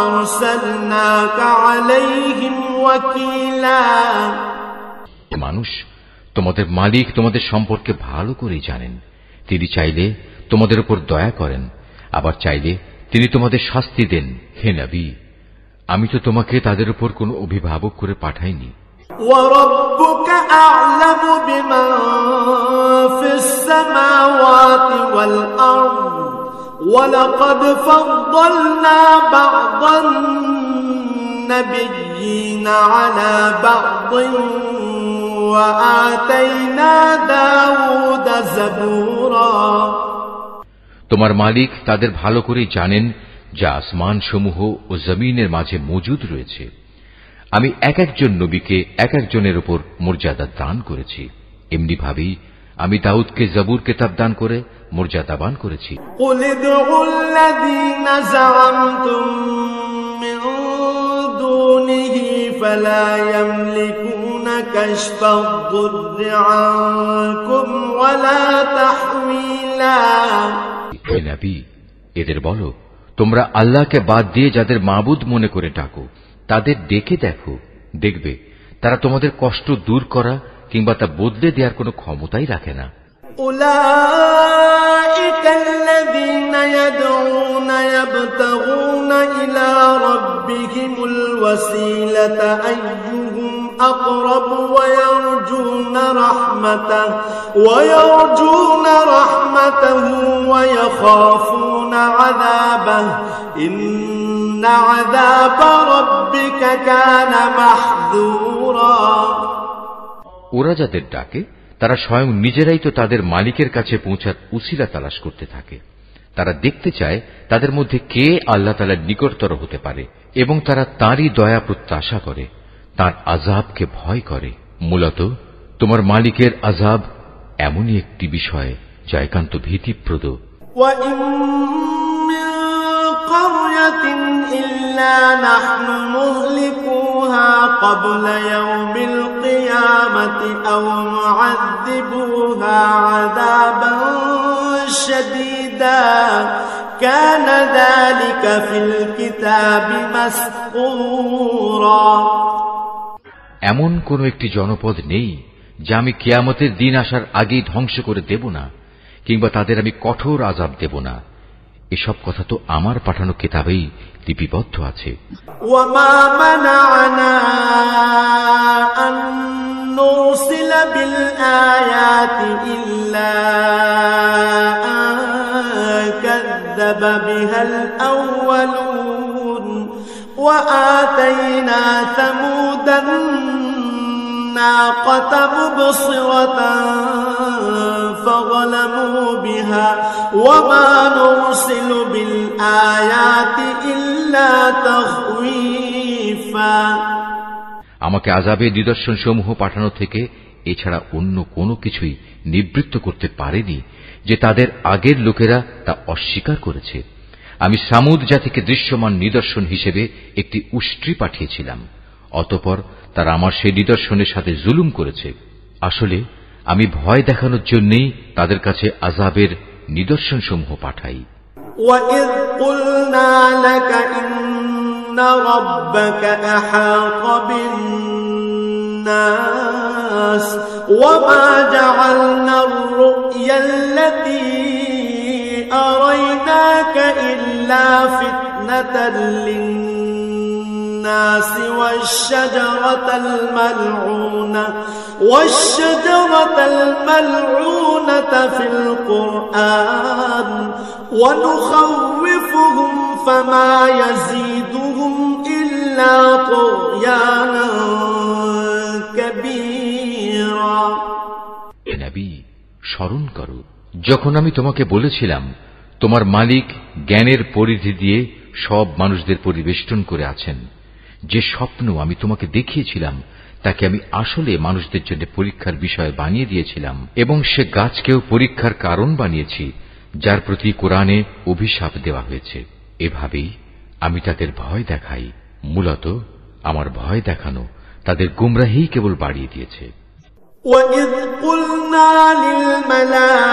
আরসালনাকা আলাইহিম ওয়াকিলা। মানুষ, তোমাদের মালিক তোমাদের সম্পর্কে ভালো করেই জানেন। তিনি চাইলে তোমাদের উপর দয়া করেন, আবার চাইলে তিনি তোমাদের শাস্তি দেন। হে নবী, আমি তো তোমাকে তাদের উপর কোনো অভিভাবক করে পাঠাইনি। ওয়ারাব্বুকা আ'লামু বিমান ফিস সামাওয়াতি ওয়াল আরদ ওয়া লাকাদ ফাদ্দালনা বা'দান নাবিয়্যিনা আলা বা'দিন وآتينا داود زبورا। তোমার মালিক তাদের ভালো করেই জানেন যা আসমান সমূহ ও জমিনের মাঝে মজুদ রয়েছে। আমি এক একজন নবীকে এক একজনের উপর মর্যাদা দান করেছি, এমনি ভাবেই আমি দাউদকে জবুর কিতাব দান করে মর্যাদাবান করেছি। قُلِ ادْعُوا الَّذِينَ زَعَمْتُم مِّن دُونِهِ فَلَا يَمْلِكُونَ كَشْفَ الضُّرِّ عَنكُمْ وَلَا تَحْوِيلًا। হে নবী, এদের বলো, তোমরা আল্লাহকে বাদ দিয়ে যাদের মাবুদ মনে করে ডাকো তাদের ডেকে দেখো, দেখবে তারা তোমাদের কষ্ট দূর করা কিংবা তা বদলে দেওয়ার কোনো ক্ষমতাই রাখে না। أولئك الذين يدعون يبتغون إلى ربهم الوسيلة أيهم أقرب ويرجون رحمته ويخافون عذابه إن عذاب ربك كان محذورا। ওরা যাদের ডাকে তারা স্বয়ং নিজেরাই তো তাদের মালিকের কাছে পৌঁছার উসিলা তালাশ করতে থাকে। তারা দেখতে চায় তাদের মধ্যে কে আল্লাহ তাআলার নিকটতর হতে পারে এবং তারা তাঁরই দয়া প্রত্যাশা করে, তাঁর আযাবকে ভয় করে। মূলত তোমার মালিকের আযাব এমনই একটি বিষয় যা একান্ত ভীতিপ্রদ। وَإِن مِّن قَرْيَةٍ إِلَّا نَحْنُ مُهْلِكُوهَا قَبْلَ يَوْمِ الْقِيَامَةِ أَوْ نُعَذِّبُوهَا عَذَابًا شَدِيدًا كَانَ ذَلِكَ فِي الْكِتَابِ مَسْطُورًا। এমন কোন একটি জনপদ নেই যা আমি কিয়ামতের দিন আসার আগেই ধ্বংস করে দেব না, কিংবা তাদের আমি কঠোর আযাব দেব না। এসব কথা তো আমার পাঠানো কিতাবেই লিপিবদ্ধ আছে। ওয়ামা মানা'না আন নুরসিলা বিল আয়াতি ইল্লা আন কাযযাবা বিহাল আউয়ালুন ওয়া আতাইনা সামুদান الناقة مبصرة فظلموا بها وما نرسل بالآيات إلا تخويفا। আমাকে আযাবে নিদর্শন সমূহ পাঠানো থেকে এছাড়া অন্য কোনো কিছুই নিবৃত্ত করতে পারেনি যে তাদের আগের লোকেরা তা অস্বীকার করেছে। আমি সামুদ জাতিকে দৃশ্যমান নিদর্শন হিসেবে একটি উষ্ট্রি পাঠিয়েছিলাম। অতঃপর তারা আমার সেই নিদর্শনের সাথে জুলুম করেছে। আসলে আমি ভয় দেখানোর জন্যই তাদের কাছে আযাবের নিদর্শনসমূহ পাঠাই। وَإِذْ قُلْنَا لَكَ إِنَّ رَبَّكَ أَحَاطَ بِالنَّاسِ وَمَا جَعَلْنَا الرُّؤْيَا الَّتِي أَرَيْنَاكَ إِلَّا فِتْنَةً لِلنَّاسِ وَالشَّجَرَةَ الْمَلْعُونَةَ فِي الْقُرْآنِ وَنُخَوِّفُهُمْ فَمَا يَزِيدُهُمْ إِلَّا طُغْيَانًا كَبِيرًا। হে নবী, স্মরণ করো যখন আমি তোমাকে বলেছিলাম তোমার মালিক জ্ঞানের পরিধি দিয়ে সব মানুষদের পরিবেষ্টন করে আছেন। যে স্বপ্ন আমি তোমাকে দেখিয়েছিলাম তাকে আমি আসলে মানুষদের জন্য পরীক্ষার বিষয় বানিয়ে দিয়েছিলাম, এবং সে গাছকেও পরীক্ষার কারণ বানিয়েছি যার প্রতি কোরআনে অভিশাপ দেওয়া হয়েছে। এভাবেই আমি তাদের ভয় দেখাই। মূলত আমার ভয় দেখানো তাদের গুমরাহি কেবল বাড়িয়ে দিয়েছে। وَإِذْ قُلْنَا لِلْمَلَائِكَةِ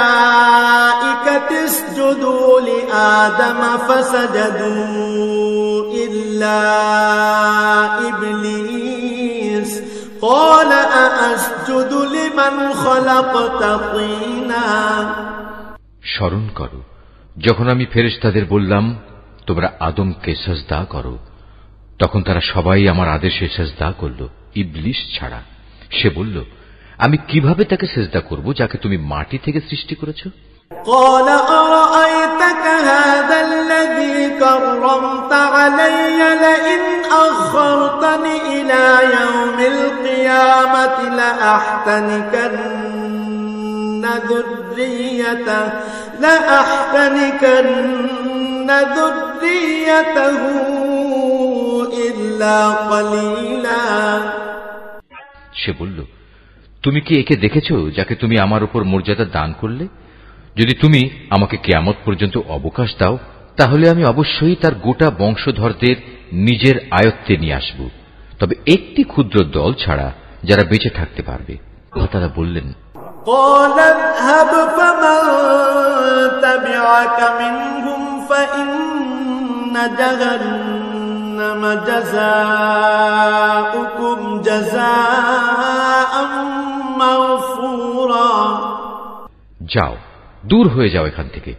اسْجُدُوا لِآدَمَ فَسَجَدُوا إِلَّا إِبْلِيسَ قَالَ أَأَسْجُدُ لِمَنْ خَلَقْتَ طِينًا। স্মরণ করো যখন আমি ফেরেশতাদের বললাম তোমরা আদমকে সিজদা করো, তখন তারা সবাই আমার আদেশে সিজদা করল, ইবলিস ছাড়া। সে বলল, আমি কিভাবে তাকে সিজদা করব যাকে তুমি মাটি থেকে সৃষ্টি করেছো? قال أرأيتك هذا الذي كرمت علي لئن أخرتني إلى يوم القيامة لأحتنكن ذريته إلا قليلا। সে বলল, তুমি কি একে দেখেছো যাকে তুমি আমার উপর মর্যাদা দান করলে? যদি তুমি আমাকে কিয়ামত পর্যন্ত অবকাশ দাও তাহলে আমি অবশ্যই তার গোটা বংশধরদের নিজের আয়ত্তে নিয়ে আসব, তবে একটি ক্ষুদ্র দল ছাড়া যারা বেঁচে থাকতে পারবে। তারা বললেন, قال اذهب فمن تبعك منهم فإن جهنم جزاؤكم جزاء مغفورا। যাও, দূর হয়ে যাও এখান থেকে।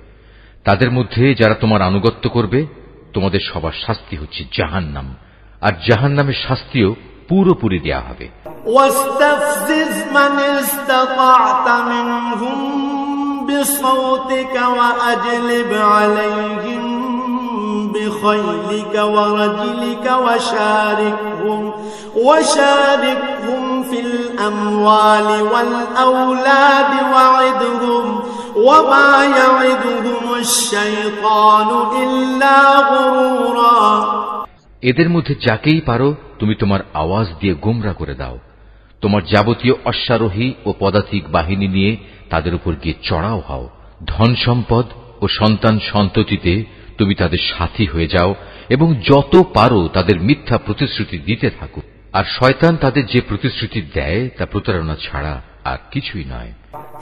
তাদের মধ্যে যারা তোমার আনুগত্য করবে তোমাদের সবার শাস্তি হচ্ছে জাহান্নাম, আর জাহান্নামের শাস্তিও পুরোপুরি দেয়া হবে। واستفزز من استطعت منهم بصوتك وأجلب عليهم بخيلك ورجلك وشاركهم في الأموال والأولاد وعدهم وما يعدهم الشيطان إلا غرورا। এদের মধ্যে যাকেই পারো তুমি তোমার আওয়াজ দিয়ে গোমরা করে দাও। তোমার যাবতীয় অশ্বারোহী ও পদাতিক বাহিনী নিয়ে তাদের উপর গিয়ে চড়াও হও। ধন সম্পদ ও সন্তান সন্ততিতে তুমি তাদের সাথী হয়ে যাও এবং যত পারো তাদের মিথ্যা প্রতিশ্রুতি দিতে থাকো। আর শয়তান তাদের যে প্রতিশ্রুতি দেয় তা প্রতারণা ছাড়া আর কিছুই নয়।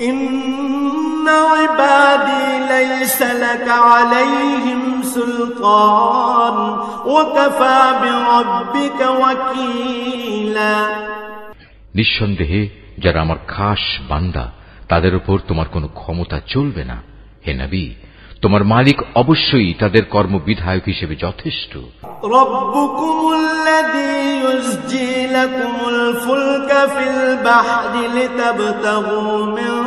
ইন্না ইবাদি লাইসা লাকা আলাইহিম সুলতান ওয়া কাফা বিরাব্বিকা ওয়াকিলা। নিঃসন্দেহে যারা আমার খাস বান্দা তাদের উপর তোমার কোনো ক্ষমতা চলবে না। হে নবী, তোমার মালিক অবশ্যই তাদের কর্মবিধায়ক হিসেবে যথেষ্ট। রব্বুকুমুল্লাযী ইউসজি লাকুমুল ফুলকা ফিল বাহরি লিতাবতাগু মিন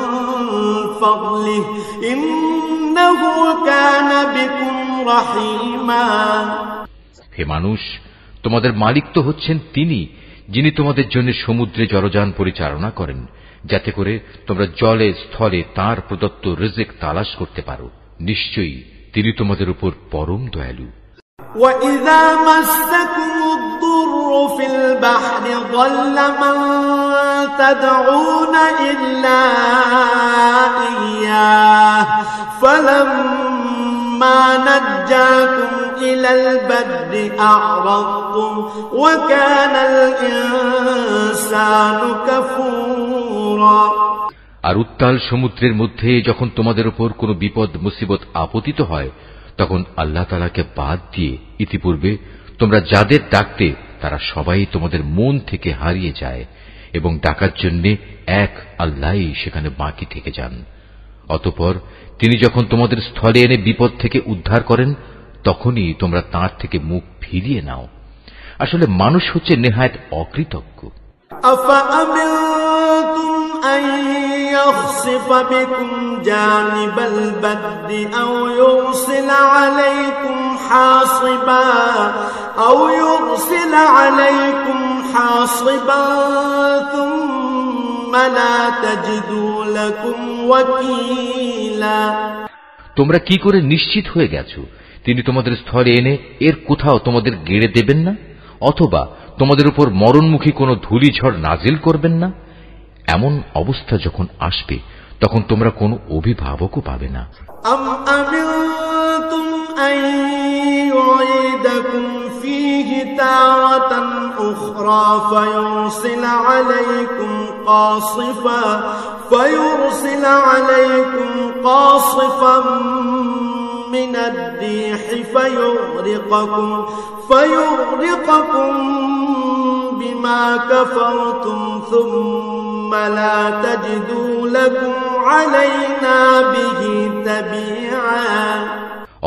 ফাদলিহি ইন্নাহু কানা বিকুম রাহিমা। হে মানুষ, তোমাদের মালিক তো হচ্ছেন তিনি যিনি তোমাদের জন্য সমুদ্রে জলযান পরিচালনা করেন, যাতে করে তোমরা জলে স্থলে তাঁর প্রদত্ত রিজিক তালাশ করতে পারো। নিশ্চয়ই তিনি তোমাদের উপর পরম দয়ালু। وَإِذَا مَسَّكُمُ الضُّرُّ فِي الْبَحْرِ ضَلَّ مَن تَدْعُونَ إِلَّا إِيَّاهُ فَلَمَّا فلما نجاكم إلى البر أعرضتم وكان الإنسان كفورا আর উত্তাল সমুদ্রের মধ্যে যখন তোমাদের উপর কোনো বিপদ মুসিবত আপতিত হয়, তখন আল্লাহ তাআলাকে বাদ দিয়ে ইতিপূর্বে তোমরা যাদের ডাকতে তারা সবাই তোমাদের মন থেকে হারিয়ে যায় এবং ডাকার জন্য এক আল্লাহই সেখানে বাকি থেকে যান। অতঃপর তিনি যখন তোমাদের স্থলে এনে বিপদ থেকে উদ্ধার করেন, তখনই তোমরা তাঁর থেকে মুখ ফিরিয়ে নাও। আসলে মানুষ হচ্ছে নেহায়েত অকৃতজ্ঞ। أفأمنتم أن يخسف بكم جانب البر أو يرسل عليكم حاصبا ثم لا تجدوا لكم وكيلا তোমরা কি করে নিশ্চিত হয়ে গেছো তিনি তোমাদের স্থলে এনে এর কোথাও তোমাদের গেড়ে দেবেন না, অথবা তোমাদের উপর মরণমুখী কোনো ধূলিঝড় নাজিল করবেন না? এমন অবস্থা যখন আসবে তখন তোমরা কোনো অভিভাবকও পাবে না। أم أمنتم أن يعيدكم فيه تارة أخرى فيرسل عليكم قاصفا من الريح فيغرقكم بما كفرتم ثم لا تجدوا لكم علينا به تبيعا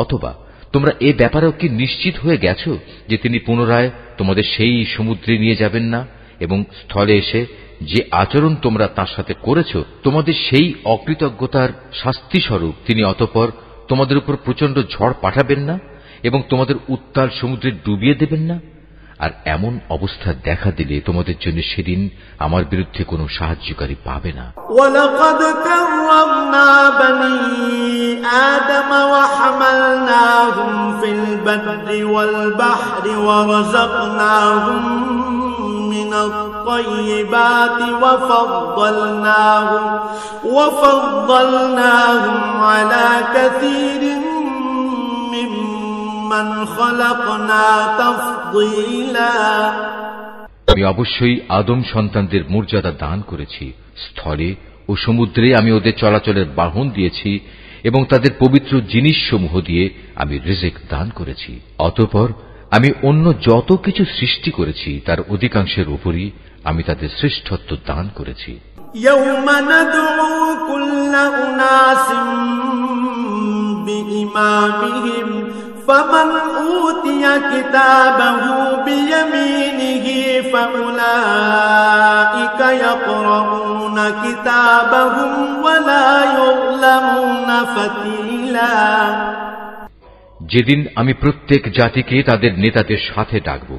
অথবা তোমরা এ ব্যাপারেও কি নিশ্চিত হয়ে গেছো যে তিনি পুনরায় তোমাদের সেই সমুদ্রে নিয়ে যাবেন না এবং স্থলে এসে যে আচরণ তোমরা তার সাথে করেছো তোমাদের সেই অকৃতজ্ঞতার শাস্তি স্বরূপ তিনি অতঃপর তোমাদের উপর প্রচন্ড ঝড় পাঠাবেন না এবং তোমাদের উত্তাল সমুদ্রে ডুবিয়ে দেবেন না? আর এমন অবস্থা দেখা দিলে তোমাদের জন্য সেদিন আমার বিরুদ্ধে কোনো সাহায্যকারী পাবে না। ওয়ালাকাদ কাররামনা বনি আদম ওয়া হামালনাহুম ফিল বাররি ওয়াল বাহরি ওয়া রাযাকনাহুম মিনাত তাইয়্যিবাতি ওয়া ফাদ্দালনাহুম আলা কাসীরিন মিম্মান খালাকনা তাফদীলা। আমি অবশ্যই আদম সন্তানদের মর্যাদা দান করেছি। স্থলে ও সমুদ্রে আমি ওদের চলাচলের বাহন দিয়েছি এবং তাদের পবিত্র জিনিসসমূহ দিয়ে আমি রিজিক দান করেছি। অতঃপর আমি অন্য যত কিছু সৃষ্টি করেছি তার অধিকাংশের উপরই আমি তাদের শ্রেষ্ঠত্ব দান করেছি। ইয়াওমা নাদউ কুল্লা উনাসিম বিইমামিহিম فمن أوتي كتابه بيمينه فأولئك يقرؤون كتابهم ولا يظلمون فتيلا। যেদিন আমি প্রত্যেক জাতিকে তাদের নেতাদের সাথে ডাকব,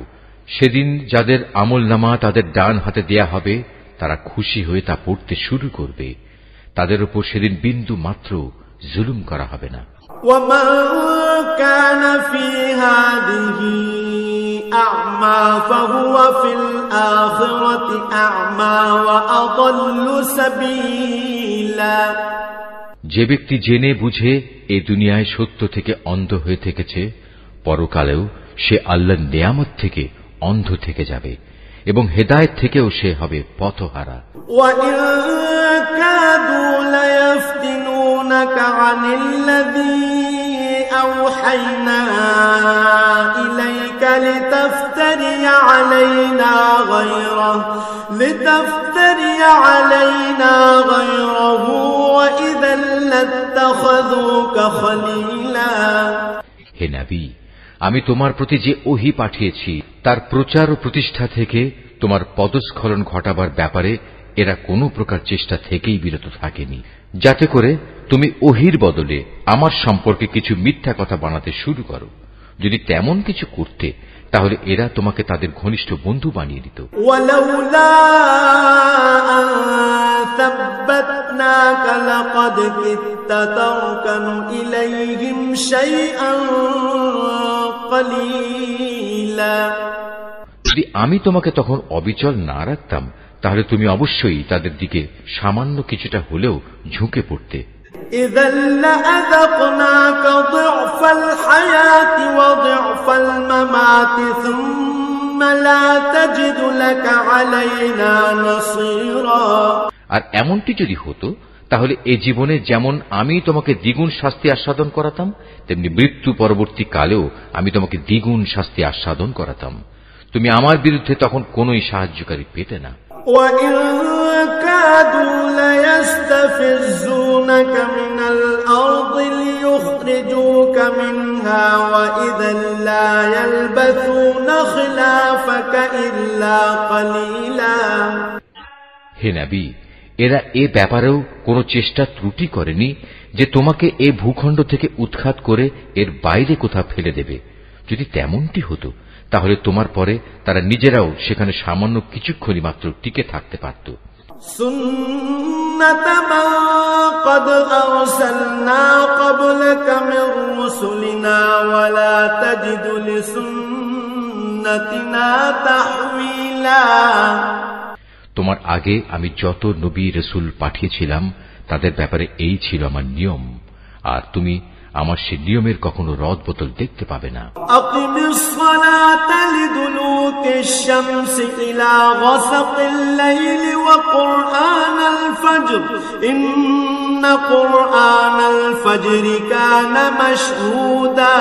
সেদিন যাদের আমলনামা তাদের ডান হাতে দেয়া হবে তারা খুশি হয়ে তা পড়তে শুরু করবে। তাদের উপর সেদিন বিন্দু মাত্র জুলুম করা হবে না। ومن كان في هذه أعمى فهو في الآخرة أعمى وأضل سبيلا। যে ব্যক্তি জেনে বুঝে এই দুনিয়ায় সত্য থেকে অন্ধ হয়ে থেকেছে, পরকালেও সে আল্লাহর নিয়ামত থেকে অন্ধ থেকে যাবে এবং হেদায়েত থেকেও সে হবে পথহারা। وَإِن كَادُوا لَيَفْتِنُونَكَ عَنِ الَّذِي أَوْحَيْنَا إِلَيْكَ لِتَفْتَرِيَ عَلَيْنَا غَيْرَهُ وَإِذًا لَّاتَّخَذُوكَ خَلِيلًا। হে নবী, আমি তোমার প্রতি যে ওহী পাঠিয়েছি তার প্রচার ও প্রতিষ্ঠা থেকে তোমার পদস্খলন ঘটাবার ব্যাপারে এরা কোনো প্রকার চেষ্টা থেকেই বিরত থাকেনি, যাতে করে তুমি ওহীর বদলে আমার সম্পর্কে কিছু মিথ্যা কথা বানাতে শুরু করো। যদি তেমন কিছু করতে তাহলে এরা তোমাকে তাদের ঘনিষ্ঠ বন্ধু বানিয়ে দিত। ওয়ালাউলা আন সাব্বাতনাকা লাকাদ কিত্তা তারকানু ইলাইহিম শাইআন কলিলা। যদি আমি তোমাকে তখন অবিচল না রাখতাম তাহলে তুমি অবশ্যই তাদের দিকে সামান্য কিছুটা হলেও ঝুঁকে পড়তে। إذا لأذقناك ضعف الحياة وضعف الممات ثم لا تجد لك علينا نصيرا। আর এমনটি যদি হতো তাহলে এই জীবনে যেমন আমি তোমাকে দ্বিগুণ শাস্তি আস্বাদন করাতাম, তেমনি মৃত্যু পরবর্তী কালেও আমি তোমাকে দ্বিগুণ শাস্তি আস্বাদন করাতাম। তুমি আমার বিরুদ্ধে তখন কোনোই সাহায্যকারী পেতে না। وَإِن كَادُوا لَيَسْتَفِزُّونَكَ مِنَ الْأَرْضِ لِيُخْرِجُوكَ مِنْهَا وَإِذًا لَّا يَلْبَثُونَ خِلَافَكَ إِلَّا قَلِيلًا। হে নবী, এরা এ ব্যাপারেও কোনো চেষ্টা ত্রুটি করেনি যে তোমাকে এ ভূখণ্ড থেকে উৎখাত করে এর বাইরে কোথাও ফেলে দেবে। যদি তেমনটি হতো তাহলে তোমার পরে তারা নিজেরাও সেখানে সামান্য কিছুক্ষণই মাত্র টিকে থাকতে পারত। সুন্নাত মান ক্বাদ আরসালনা ক্বাবলাকা মির রুসুলিনা ওয়া লা তাজিদু লিসুন্নাতিনা তাহওয়িলা। তোমার আগে আমি যত নবী রাসূল পাঠিয়েছিলাম তাদের ব্যাপারে এই ছিল আমার নিয়ম, আর তুমি আমার সে নিয়মের কখনো রদ বদল দেখতে পাবে না। আকিমিস সালাতা লিদুলুকিশ শামসি ইলা গাসাকিল লাইলি ওয়া কুরআনাল ফজর ইন্না কুরআনাল ফজরি কানা মাশহুদা।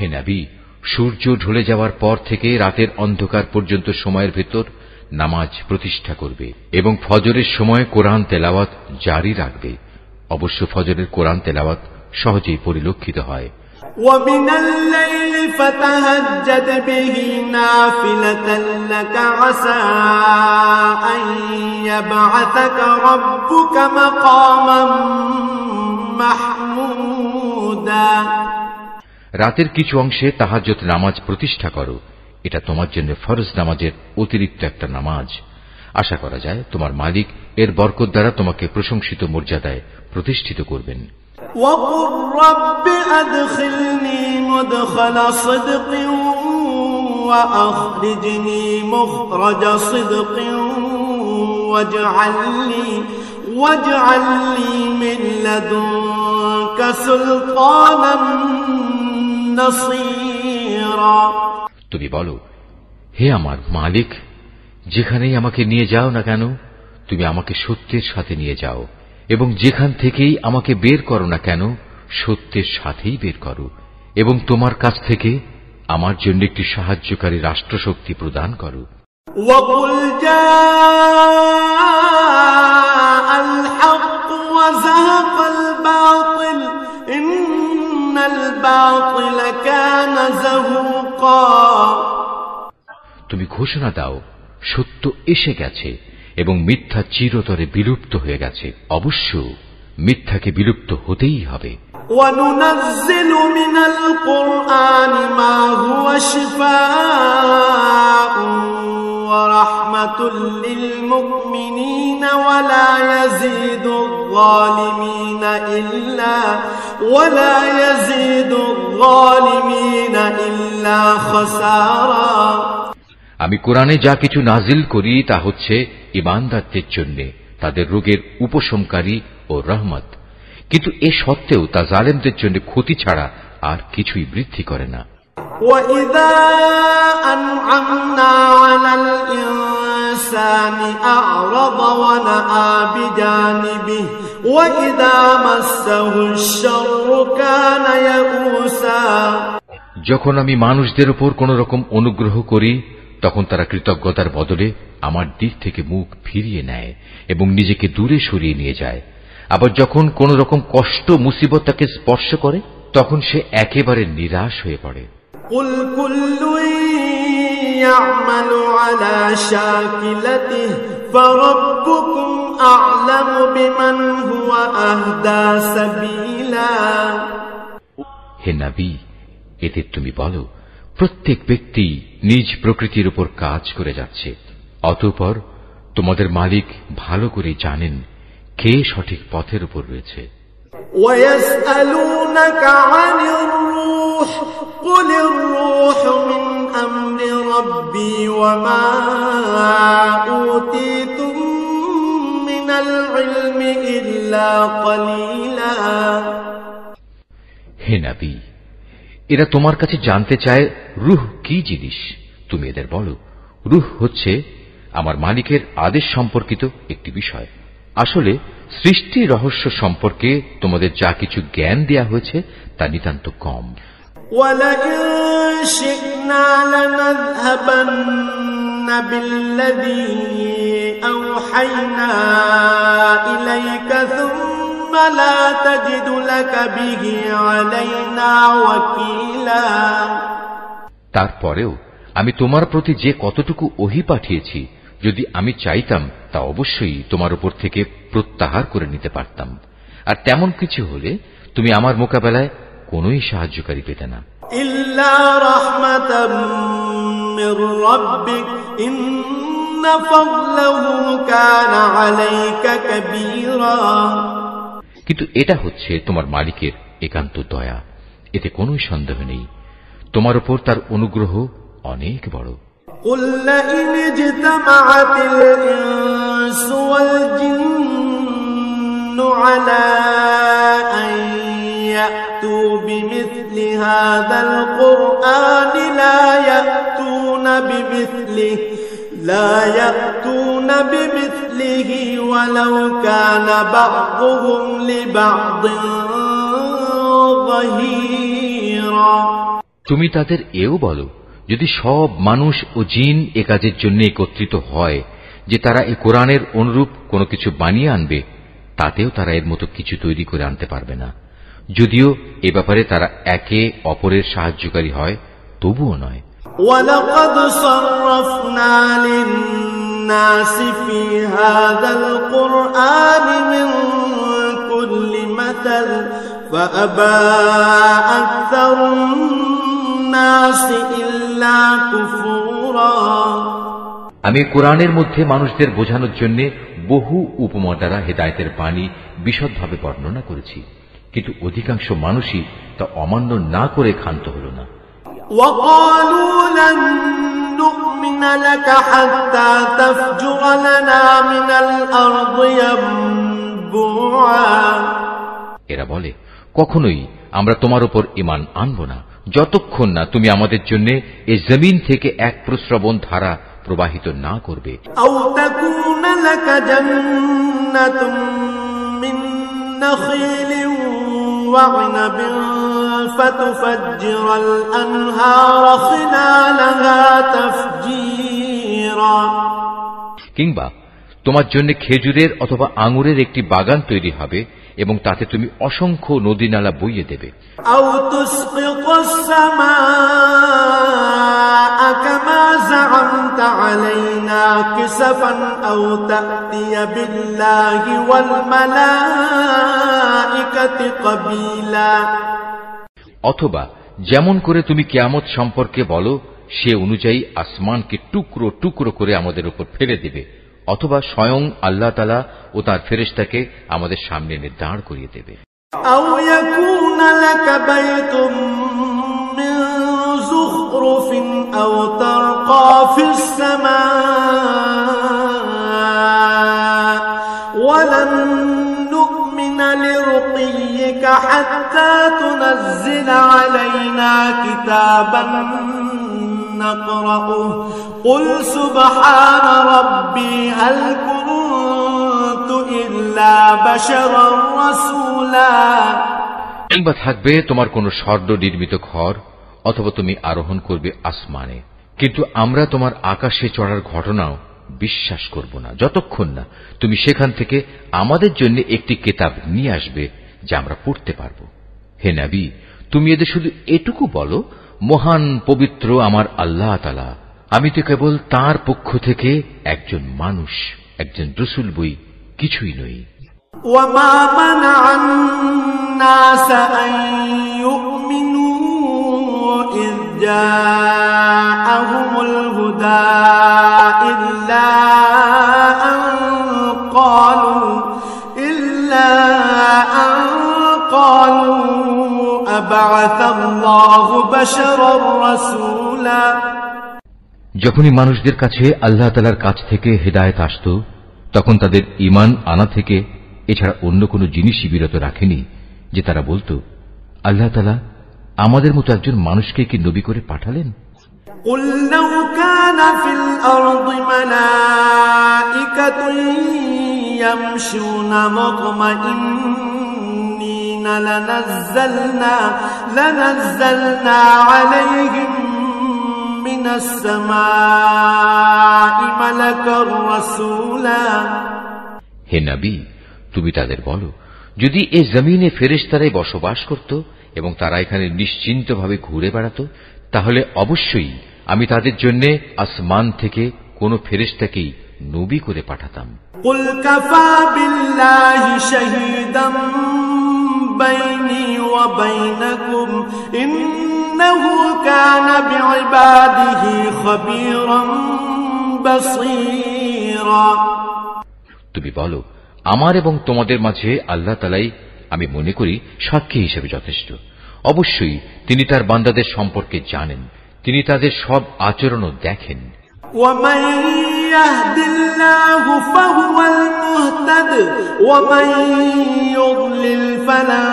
হে নবী, সূর্য ঢলে যাওয়ার পর থেকে রাতের অন্ধকার পর্যন্ত সময়ের ভেতর নামাজ প্রতিষ্ঠা করবে এবং ফজরের সময় কোরআন তেলাওয়াত জারি রাখবে। অবশ্য ফজরের কোরআন তেলাওয়াত সহজেই পরিলক্ষিত হয়। وَمِنَ اللَّيْلِ فَتَهَجَّدْ بِهِ نَافِلَةً لَكَ عَسَىٰ أَن يَبْعَثَكَ رَبُّكَ مَقَامًا مَحْمُودًا। রাতের কিছু অংশে তাহাজ্জুদ নামাজ প্রতিষ্ঠা করো, এটা তোমার জন্য ফরজ নামাজের অতিরিক্ত একটা নামাজ। আশা করা যায় তোমার মালিক এর বরকত দ্বারা তোমাকে প্রশংসিত মর্যাদায় প্রতিষ্ঠিত করবেন। وَقُلْ رَبِّ أَدْخِلْنِي مُدْخَلَ صِدْقٍ وَأَخْرِجْنِي مُخْرَجَ صِدْقٍ وَاجْعَل لِّي مِن لَّدُنكَ سُلْطَانًا نَّصِيرًا। তুমি বলো, হে আমার মালিক, যেখানেই আমাকে নিয়ে যাও না কেন তুমি আমাকে সত্যের সাথে নিয়ে যাও, এবং যেখান থেকেই আমাকে বের করো না কেন সত্যের সাথেই বের করো, এবং তোমার কাছ থেকে আমার জন্য একটি সাহায্যকারী রাষ্ট্রশক্তি প্রদান করো। وَقُلْ جَاءَ الْحَقُّ وَزَهَقَ الْبَاطِلُ إِنَّ الْبَاطِلَ كَانَ زَهُوقًا। তুমি ঘোষণা দাও, সত্য এসে গেছে এবং মিথ্যা চিরতরে বিলুপ্ত হয়ে গেছে। অবশ্য মিথ্যাকে বিলুপ্ত হতেই হবে। وَنُنَزِّلُ مِنَ الْقُرْآنِ مَا هُوَ شِفَاءٌ وَرَحْمَةٌ لِّلْمُؤْمِنِينَ وَلَا يَزِيدُ الظَّالِمِينَ إِلَّا خَسَارًا। আমি কোরআনে যা কিছু নাজিল করি তা হচ্ছে ঈমানদারদের জন্য তাদের রোগের উপশমকারী ও রহমত, কিন্তু এ সত্ত্বেও তা জালেমদের জন্য ক্ষতি ছাড়া আর কিছুই বৃদ্ধি করে না। وَإِذَا أَنْعَمْنَا عَلَى الْإِنسَانِ أَعْرَضَ وَنَأَىٰ بِجَانِبِهِ وَإِذَا مَسَّهُ الشَّرُّ كَانَ يَئُوسًا। যখন আমি মানুষদের উপর কোন রকম অনুগ্রহ করি তখন তারা কৃতজ্ঞতার বদলে আমার দিক থেকে মুখ ফিরিয়ে নেয় এবং নিজেকে দূরে সরিয়ে নিয়ে যায়। আবার যখন কোন রকম কষ্ট মুসিবত তাকে স্পর্শ করে তখন সে একেবারে নিরাশ হয়ে পড়ে। قُلْ كُلٌّ يَعْمَلُ عَلَى شَاكِلَتِهِ فَرَبُّكُمْ أَعْلَمُ بِمَنْ هُوَ أَهْدَىٰ سَبِيلًا। হে নবী, এতে তুমি বলো, প্রত্যেক ব্যক্তি নিজ প্রকৃতির উপর কাজ করে যাচ্ছে, অতঃপর তোমাদের মালিক ভালো করে জানেন কে সঠিক পথের উপর রয়েছে। وَيَسْأَلُونَكَ عَنِ الرُّوحِ قُلِ الرُّوحُ مِنْ أَمْرِ رَبِّي وَمَا أُوتِيتُم مِّنَ الْعِلْمِ إِلَّا قليلا হে নবী, এরা তোমার কাছে জানতে চায় রূহ কি জিনিস। তুমি এদের বলো, রূহ হচ্ছে আমার মালিকের আদেশ সম্পর্কিত একটি বিষয়। আসলে সৃষ্টি রহস্য সম্পর্কে তোমাদের যা কিছু জ্ঞান দেয়া হয়েছে তা নিতান্ত কম। وَلَئِن شِئْنَا لَنَذْهَبَنَّ بِالَّذِي أَوْحَيْنَا إِلَيْكَ ثُمَّ لَا تَجِدُ لَكَ بِهِ عَلَيْنَا وَكِيلًا তারপরেও আমি তোমার প্রতি যে কতটুকু ওহী পাঠিয়েছি, যদি আমি চাইতাম তা অবশ্যই তোমার উপর থেকে প্রত্যাহার করে নিতে পারতাম, আর তেমন কিছু হলে তুমি আমার মোকাবেলায় কোনোই সাহায্যকারী পেতে না। ইল্লা রাহমাতাম মির রাব্বিক ইন্না ফাদলাহু কানা আলাইকা কাবীরা। কিন্তু এটা হচ্ছে তোমার মালিকের একান্ত দয়া, এতে কোনো সন্দেহ নেই। তোমার উপর তার অনুগ্রহ অনেক বড়। قُلْ لَئِنِ اجْتَمَعَتِ الْإِنسُ وَالْجِنُّ عَلَىٰ أَن يَأْتُوا بِمِثْلِ هَٰذَا الْقُرْآنِ لَا يَأْتُونَ بِمِثْلِهِ وَلَوْ كَانَ بَعْضُهُمْ لِبَعْضٍ ظَهِيرًا। তুমি তাদের এও বলো, যদি সব মানুষ ও জিন এ কাজের জন্য একত্রিত হয় যে তারা এই কোরআনের অনুরূপ কোনো কিছু বানিয়ে আনবে, তাতেও তারা এর মতো কিছু তৈরি করে আনতে পারবে না। যদিও এ ব্যাপারে তারা একে অপরের সাহায্যকারী হয়, তবুও নয়। وَلَقَدْ صَرَّفْنَا لِلنَّاسِ فِي هَذَا الْقُرْآنِ مِنْ كُلِّ مَثَلٍ فَأَبَى أَكْثَرُ النَّاسِ إِلَّا كُفُورًا। আমি কোরআনের মধ্যে মানুষদের বোঝানোর জন্য বহু উপমা দ্বারা হেদায়েতের বাণী বিশদভাবে বর্ণনা করেছি, কিন্তু অধিকাংশ মানুষই তা অমান্য না করে ক্ষান্ত হল না। وَقَالُوا لَن نُّؤْمِنَ لَكَ حَتَّى تَفْجُرَ لَنَا مِنَ الْأَرْضِ يَنبُوعًا। এরা বলে, কখনোই আমরা তোমার উপর ঈমান আনব না যতক্ষণ না তুমি আমাদের জন্য এই জমিন থেকে এক প্রস্রবণ ধারা প্রবাহিত না করবে। أَوْ تَكُونَ لَكَ جَنَّةٌ مِّن نَّخِيلٍ وَعِنَبٍ فَتُفَجِّرَ الْأَنْهَارَ خِلَالَهَا تَفْجِيرًا। কিংবা তোমার জন্য খেজুরের অথবা আঙুরের একটি বাগান তৈরি হবে এবং তাতে তুমি অসংখ্য নদী নালা বইয়ে দেবে। أَوْ تُسْقِطَ السَّمَاءَ كَمَا زَعَمْتَ عَلَيْنَا كِسَفًا أَوْ تَأْتِيَ بِاللَّهِ وَالْمَلَائِكَةِ قَبِيلًا। অথবা যেমন করে তুমি কিয়ামত সম্পর্কে বলো, সে অনুযায়ী আসমানকে টুকরো টুকরো করে আমাদের উপর ফেলে দেবে, অথবা স্বয়ং আল্লাহ তাআলা ও তার ফেরেশতাকে আমাদের সামনে এনে দাঁড় করিয়ে দেবে। أَوْ يَكُونَ لَكَ بَيْتٌ مِّن زُخْرُفٍ أَوْ تَرْقَىٰ فِي السَّمَاءِ وَلَن نُّؤْمِنَ لِرُقِيِّكَ حَتَّىٰ تُنَزِّلَ عَلَيْنَا كِتَابًا نَّقْرَؤُهُ قُلْ سُبْحَانَ رَبِّي هَلْ كُنتُ إِلَّا بَشَرًا رَّسُولًا। কিংবা থাকবে তোমার কোন স্বর্ণ নির্মিত ঘর, অথবা তুমি আরোহণ করবে আসমানে, কিন্তু আমরা তোমার আকাশে চড়ার ঘটনাও বিশ্বাস করব না যতক্ষণ না তুমি সেখান থেকে আমাদের জন্য একটি কিতাব নিয়ে আসবে যা আমরা পড়তে পারব। হে নবী, তুমি এদের শুধু এটুকু বলো, মহান পবিত্র আমার আল্লাহ তাআলা, আমি তো কেবল তাঁর পক্ষ থেকে একজন মানুষ, একজন রাসূল বই, কিছুই নই। وَمَا مَنَعَ النَّاسَ أَن يُؤْمِنُوا إِذْ جَاءَهُمُ الْهُدَىٰ إِلَّا أَن قَالُوا أَبَعَثَ اللَّهُ بَشَرًا رَّسُولًا। যখনই মানুষদের কাছে আল্লাহ তাআলার কাছ থেকে হিদায়াত আসত, তখন তাদের ঈমান আনা থেকে এছাড়া অন্য কোন জিনিসই বিরত রাখেনি যে তারা বলতো, আল্লাহ তাআলা আমাদের মতো একজন মানুষকে কি নবী করে পাঠালেন? قُلْ لَوْ كَانَ فِي الْأَرْضِ مَلَائِكَةٌ يَمْشُونَ مُطْمَئِنِّينَ لَنَزَّلْنَا عَلَيْهِمْ مِنَ السَّمَاءِ مَلَكًا رَّسُولًا। হে নবী, তুমি তাদের বলো, যদি এ জমিনে ফেরেশতারাই বসবাস করত এবং তারা এখানে নিশ্চিন্তভাবে ঘুরে বেড়াত, তাহলে অবশ্যই আমি তাদের জন্য আসমান থেকে কোন ফেরেশতাকেই নবী করে পাঠাতাম। قُلْ كَفَى بِاللَّهِ شَهِيدًا بَيْنِي وَبَيْنَكُمْ إِنَّهُ كَانَ بِعِبَادِهِ خَبِيرًا بَصِيرًا। তুমি বলো, আমার এবং তোমাদের মাঝে আল্লাহ তাআলাই আমি মনে করি সাক্ষী হিসেবে যথেষ্ট। অবশ্যই তিনি তার বান্দাদের সম্পর্কে জানেন, তিনি তাদের সব আচরণও দেখেন। وَمَن يَهْدِ اللَّهُ فَهُوَ الْمُهْتَدِ وَمَن يُضْلِلْ فَلَن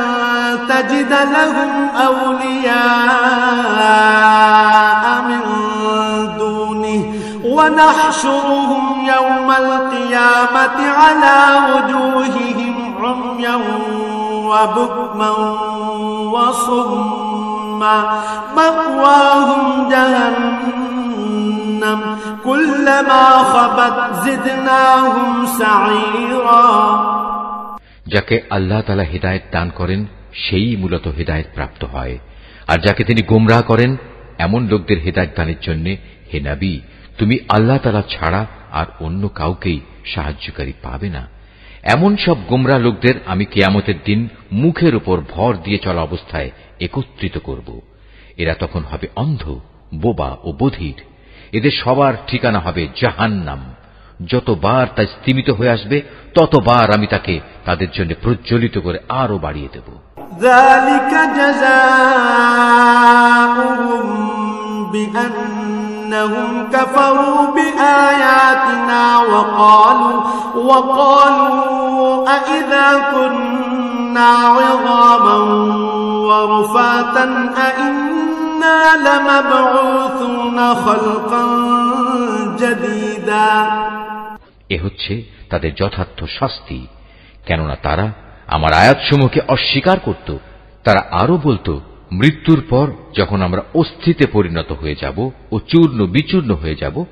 تَجِدَ لَهُمْ أَوْلِيَاءَ مِن دُونِهِ وَنَحْشُرُهُمْ يَوْمَ الْقِيَامَةِ عَلَى وُجُوهِهِمْ عُمْيًا وَبُكْمًا وَصُمًّا مَأْوَاهُمْ جَهَنَّمُ كُلَّمَا خَبَتْ زِدْنَاهُمْ سَعِيرًا। যাকে আল্লাহ তাআলা হিদায়াত দান করেন সেই মূলত হিদায়াত প্রাপ্ত হয়, আর যাকে তিনি গোমরাহ করেন এমন লোকদের হিদায়াত দানের জন্য হে নবী, তুমি আল্লাহ তাআলা ছাড়া আর অন্য কাউকেই সাহায্যকারী পাবে না। এমন সব গোমরাহ লোকদের আমি কিয়ামতের দিন মুখের উপর ভর দিয়ে চলা অবস্থায় একত্রিত করব। এরা তখন হবে অন্ধ, বোবা ও বধির। এদের সবার ঠিকানা হবে জাহান্নাম। যতবার তা স্তিমিত হয়ে আসবে ততবার আমি তাকে তাদের জন্য প্রজ্বলিত করে আরো বাড়িয়ে দেব। ذَلِكَ جَزَاؤُهُم بِأَنَّهُمْ كَفَرُوا بِآيَاتِنَا وَقَالُوا أَإِذَا كُنَّا عِظَامًا وَرُفَاتًا أَإِنَّا لَمَبْعُوثُونَ خَلْقًا جَدِيدًا। এ হচ্ছে তাদের যথার্থ শাস্তি, কেননা তারা আমার আয়াতসমূহকে অস্বীকার করত। তারা আরো বলতো, মৃত্যুর পর যখন আমরা অস্থিতে পরিণত হয়ে যাব ও চূর্ণ বিচূর্ণ হয়ে যাব,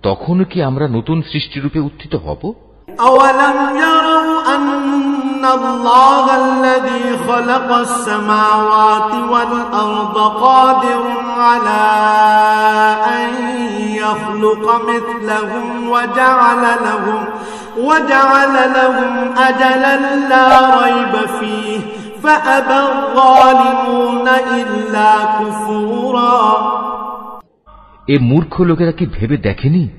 তখনও কি আমরা নতুন সৃষ্টিরূপে উত্থিত হব? أَوَلَمْ يَرَوْا أَنَّ اللَّهَ الَّذِي خَلَقَ السَّمَاوَاتِ وَالْأَرْضَ قَادِرٌ عَلَى أَن يَخْلُقَ مِثْلَهُمْ وَجَعَلَ لَهُمْ أَجَلًا لَّا رَيْبَ فِيهِ فَأَبَى الظَّالِمُونَ إِلَّا كُفُورًا। এ মূর্খ লোকেরা কি ভেবে দেখেনি,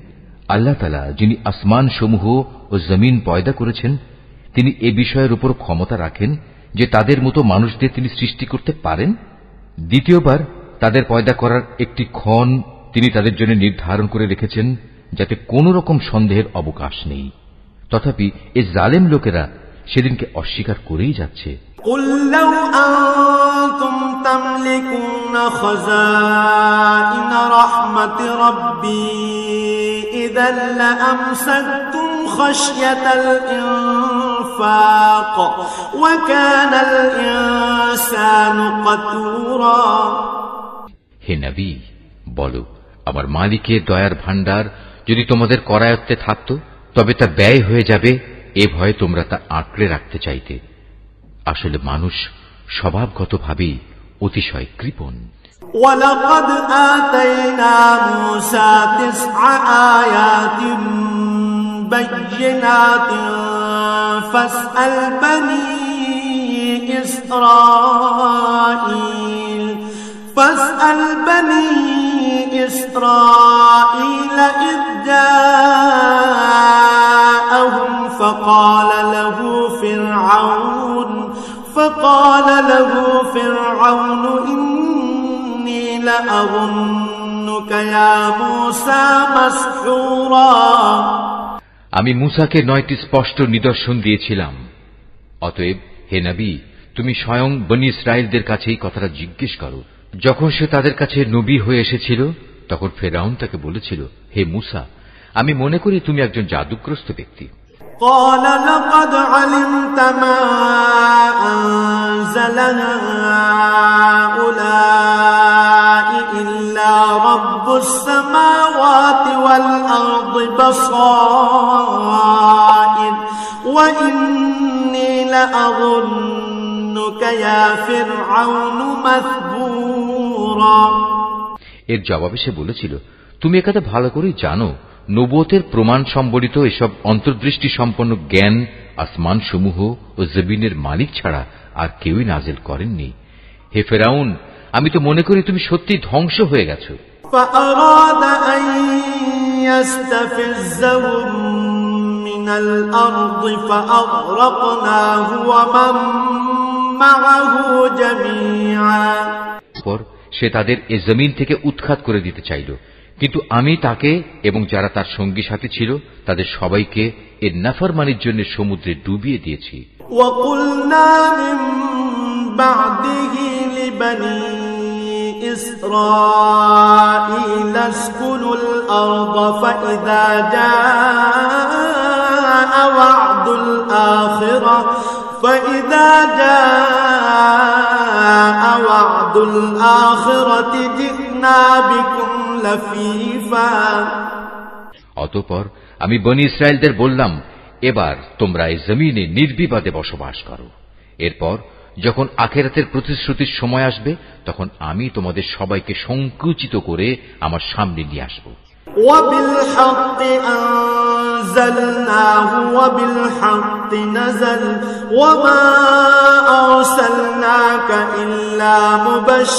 আল্লাহ তাআলা যিনি আসমান সমূহ ও জমিন পয়দা করেছেন, তিনি এ বিষয়ের উপর ক্ষমতা রাখেন যে তাদের মতো মানুষদের তিনি সৃষ্টি করতে পারেন। দ্বিতীয়বার তাদের পয়দা করার একটি ক্ষণ তিনি তাদের জন্য নির্ধারণ করে রেখেছেন, যাতে কোন রকম সন্দেহের অবকাশ নেই। তথাপি এ জালেম লোকেরা সেদিনকে অস্বীকার করেই যাচ্ছে। قُلْ لَوْ أَنْتُمْ تَمْلِكُونَ خَزَائِنَ رَحْمَةِ رَبِّي إِذًا لَأَمْسَكْتُمْ خَشْيَةَ الْإِنْفَاقِ وَكَانَ الْإِنْسَانُ قَتُورًا। হে নবী, বলো, আমার মালিকের দয়ার ভাণ্ডার যদি তোমাদের করায়ত্তে থাকত, তবে তা ব্যয় হয়ে যাবে এ ভয়ে তোমরা তা আঁকড়ে রাখতে চাইতে। আসলে মানুষ স্বভাবগতভাবেই অতিশয় কৃপণ। وَلَقَدْ آتَيْنَا مُوسَى 9 آيَاتٍ بَيِّنَاتٍ فَاسْأَلْ بَنِي إِسْرَائِيلَ إِذْ جَاءَهُمْ فقال له فرعون إني لأظنك يا موسى مسحورا। আমি মূসাকে 9টি স্পষ্ট নিদর্শন দিয়েছিলাম। অতএব হে নবী, তুমি স্বয়ং বনী ইসরায়েলদের কাছেই কথাটা জিজ্ঞেস করো। যখন সে তাদের কাছে নবী হয়ে এসেছিল, তখন ফেরাউন তাকে বলেছিল, হে মূসা, আমি মনে করি তুমি একজন জাদুগ্রস্ত ব্যক্তি। قال لقد علمت ما أنزل هؤلاء إلا رب السماوات والأرض بصائر وإني لأظنك يا فرعون مثبورا। এর জবাবে সে বলেছিল, তুমি একথা ভালো করে জানো, নবুয়তের প্রমাণ সম্বলিত এসব অন্তর্দৃষ্টি সম্পন্ন জ্ঞান আসমান সমূহ ও জমিনের মালিক ছাড়া আর কেউই নাজিল করেননি। হে ফেরাউন, আমি তো মনে করি তুমি সত্যি ধ্বংস হয়ে গেছো। فأراد أن يستفزهم من الأرض فأغرقناه ومن معه جميعا। সে তাদের এ জমিন থেকে উৎখাত করে দিতে চাইল, কিন্তু আমি তাকে এবং যারা তার সঙ্গী সাথী ছিল তাদের সবাইকে এর নাফরমানির জন্য সমুদ্রে ডুবিয়ে দিয়েছি। وَقُلْنَا مِن بَعْدِهِ لِبَنِي إِسْرَائِيلَ اسْكُنُوا الْأَرْضَ فَإِذَا جَاءَ وَعْدُ الْآخِرَةِ جِئْنَا بِكُمْ لَفِيفًا। অতঃপর আমি বনী ইসরায়েলদের বললাম, এবার তোমরা এই জমিনে নির্বিবাদে বসবাস করো। এরপর যখন আখিরাতের প্রতিশ্রুতির সময় আসবে, তখন আমি তোমাদের সবাইকে সংকুচিত করে আমার সামনে নিয়ে আসব। وَبِالْحَقِّ أَنزَلْنَاهُ وَبِالْحَقِّ نَزَلَ وَمَا أَرْسَلْنَاكَ إِلَّا مُبَشِّرًا